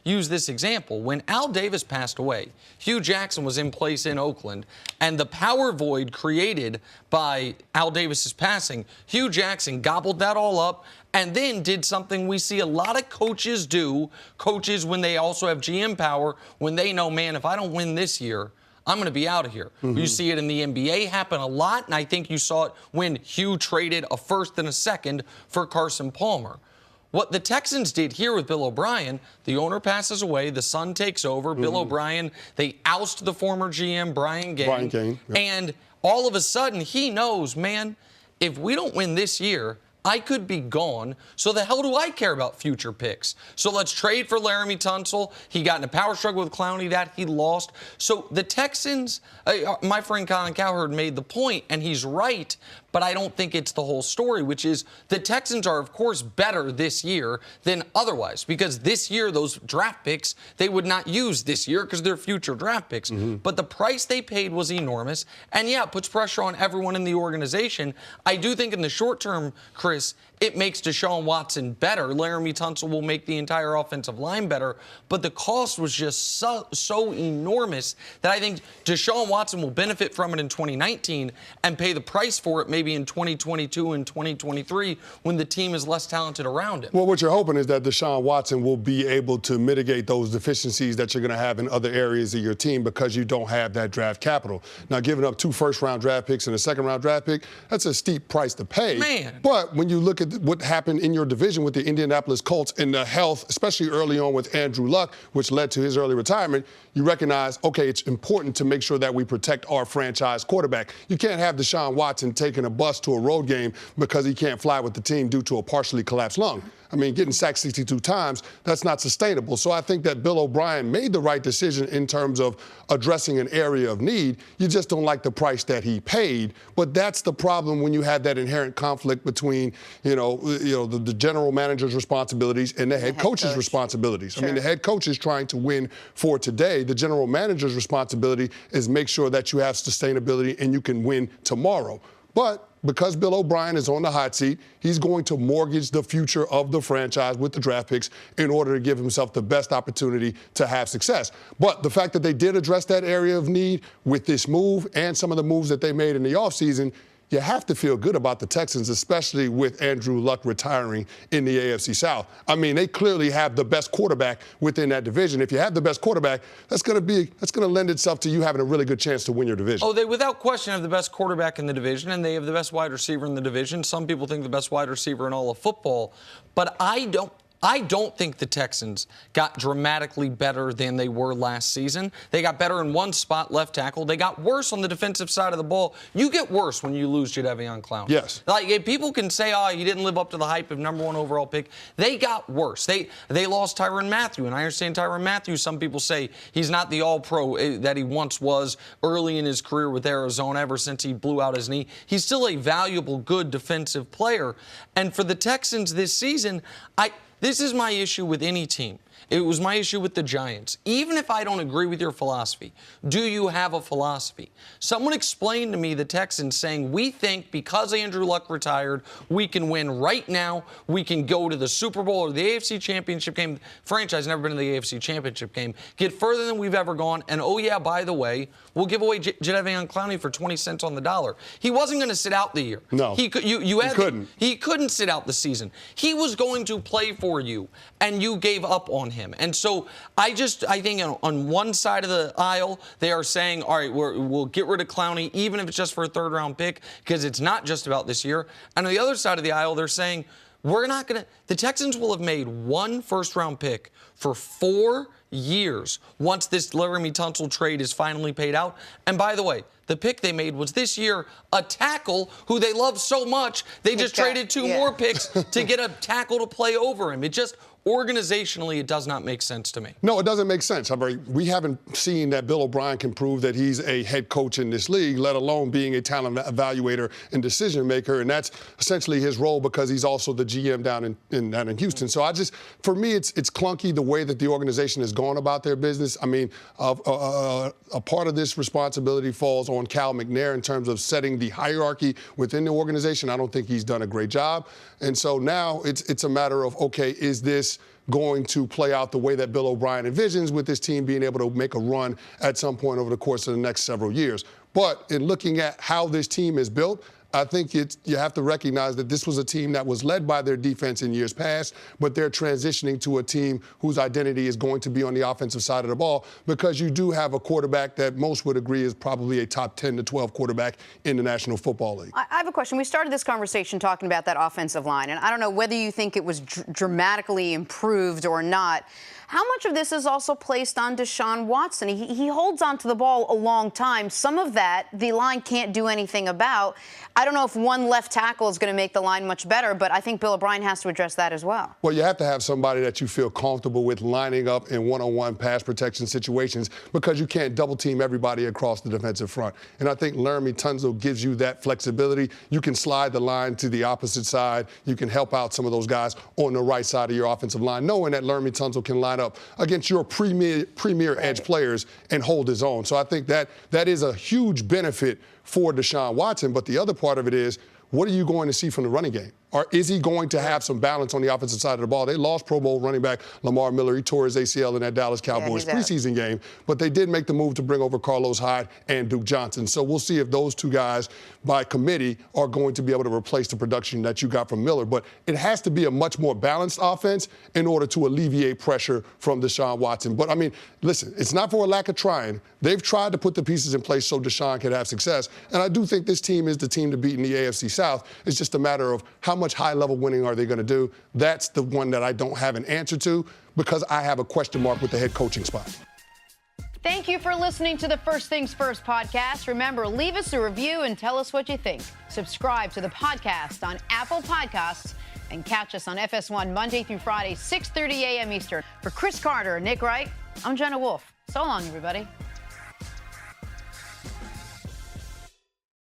used this example. When Al Davis passed away, Hugh Jackson was in place in Oakland, and the power void created by Al Davis's passing, Hugh Jackson gobbled that all up and then did something we see a lot of coaches do. Coaches, when they also have GM power, when they know, man, if I don't win this year, I'm going to be out of here. Mm-hmm. You see it in the NBA happen a lot, and I think you saw it when Hugh traded a first and a second for Carson Palmer. What the Texans did here with Bill O'Brien, the owner passes away, the son takes over, Bill O'Brien, they oust the former GM, Brian Gaine. Yep. And all of a sudden, he knows, man, if we don't win this year, I could be gone, so the hell do I care about future picks? So let's trade for Laramie Tunsil. He got in a power struggle with Clowney that he lost. So the Texans, my friend Colin Cowherd made the point, and he's right, but I don't think it's the whole story, which is the Texans are, of course, better this year than otherwise, because this year, those draft picks, they would not use this year because they're future draft picks. But the price they paid was enormous, and yeah, it puts pressure on everyone in the organization. I do think in the short term, Cris, it makes Deshaun Watson better. Laramie Tunsil will make the entire offensive line better, but the cost was just so enormous that I think Deshaun Watson will benefit from it in 2019 and pay the price for it maybe in 2022 and 2023 when the team is less talented around him. Well, what you're hoping is that Deshaun Watson will be able to mitigate those deficiencies that you're going to have in other areas of your team because you don't have that draft capital. Now, giving up 2 first-round draft picks and a second-round draft pick, that's a steep price to pay. Man. But when you look at what happened in your division with the Indianapolis Colts and the health, especially early on with Andrew Luck, which led to his early retirement, you recognize, okay, it's important to make sure that we protect our franchise quarterback. You can't have Deshaun Watson taking a bus to a road game because he can't fly with the team due to a partially collapsed lung. I mean, getting sacked 62 times, that's not sustainable. So I think that Bill O'Brien made the right decision in terms of addressing an area of need. You just don't like the price that he paid. But that's the problem when you have that inherent conflict between, the general manager's responsibilities and the head coach's responsibilities. Sure. I mean, the head coach is trying to win for today. The general manager's responsibility is make sure that you have sustainability and you can win tomorrow. But because Bill O'Brien is on the hot seat, he's going to mortgage the future of the franchise with the draft picks in order to give himself the best opportunity to have success. But the fact that they did address that area of need with this move and some of the moves that they made in the offseason, you have to feel good about the Texans, especially with Andrew Luck retiring in the AFC South. I mean, they clearly have the best quarterback within that division. If you have the best quarterback, that's going to lend itself to you having a really good chance to win your division. Oh, they without question have the best quarterback in the division, and they have the best wide receiver in the division. Some people think the best wide receiver in all of football, but I don't think the Texans got dramatically better than they were last season. They got better in one spot, left tackle. They got worse on the defensive side of the ball. You get worse when you lose Jadeveon Clowney. Yes. Like, if people can say, oh, he didn't live up to the hype of #1 overall pick. They got worse. They lost Tyrann Mathieu, and I understand Tyrann Mathieu, some people say he's not the all-pro that he once was early in his career with Arizona ever since he blew out his knee. He's still a valuable, good defensive player. And for the Texans this season, this is my issue with any team. It was my issue with the Giants. Even if I don't agree with your philosophy, do you have a philosophy? Someone explained to me the Texans saying, we think because Andrew Luck retired, we can win right now. We can go to the Super Bowl or the AFC Championship game. Franchise never been to the AFC Championship game. Get further than we've ever gone. And, oh, yeah, by the way, we'll give away Jadeveon Clowney for 20 cents on the dollar. He wasn't going to sit out the year. No, he couldn't. He couldn't sit out the season. He was going to play for you, and you gave up on him. And so I think on one side of the aisle, they are saying, all right, we'll get rid of Clowney, even if it's just for a third-round pick, because it's not just about this year. And on the other side of the aisle, they're saying, the Texans will have made 1 first-round pick for 4 years once this Laramie Tunsil trade is finally paid out. And by the way, the pick they made was this year a tackle who they love so much, they just traded 2 more picks to get a tackle to play over him. It just, organizationally, it does not make sense to me. No, it doesn't make sense. I mean, we haven't seen that Bill O'Brien can prove that he's a head coach in this league, let alone being a talent evaluator and decision maker. And that's essentially his role because he's also the GM down in Houston. So for me, it's clunky the way that the organization has gone about their business. I mean, a part of this responsibility falls on Cal McNair in terms of setting the hierarchy within the organization. I don't think he's done a great job. And so now it's a matter of, okay, is this going to play out the way that Bill O'Brien envisions with this team being able to make a run at some point over the course of the next several years? But in looking at how this team is built, I think you have to recognize that this was a team that was led by their defense in years past, but they're transitioning to a team whose identity is going to be on the offensive side of the ball because you do have a quarterback that most would agree is probably a top 10 to 12 quarterback in the National Football League. I have a question. We started this conversation talking about that offensive line, and I don't know whether you think it was dramatically improved or not. How much of this is also placed on Deshaun Watson? He holds on to the ball a long time. Some of that the line can't do anything about. I don't know if one left tackle is going to make the line much better, but I think Bill O'Brien has to address that as well. Well, you have to have somebody that you feel comfortable with lining up in one-on-one pass protection situations because you can't double-team everybody across the defensive front. And I think Laramie Tunsil gives you that flexibility. You can slide the line to the opposite side. You can help out some of those guys on the right side of your offensive line, knowing that Laramie Tunsil can line up against your premier edge players and hold his own. So I think that is a huge benefit for Deshaun Watson. But the other part of it is, what are you going to see from the running game? Or is he going to have some balance on the offensive side of the ball? They lost Pro Bowl running back Lamar Miller. He tore his ACL in that Dallas Cowboys preseason game. But they did make the move to bring over Carlos Hyde and Duke Johnson. So we'll see if those two guys, by committee, are going to be able to replace the production that you got from Miller. But it has to be a much more balanced offense in order to alleviate pressure from Deshaun Watson. But, I mean, listen, it's not for a lack of trying. They've tried to put the pieces in place so Deshaun can have success. And I do think this team is the team to beat in the AFC South. It's just a matter of how much high-level winning are they going to do. That's the one that I don't have an answer to because I have a question mark with the head coaching spot. Thank you for listening to the First Things First podcast. Remember, leave us a review and tell us what you think. Subscribe to the podcast on Apple Podcasts and catch us on FS1 Monday through Friday, 6:30 a.m. Eastern. For Cris Carter and Nick Wright, I'm Jenna Wolfe. So long, everybody.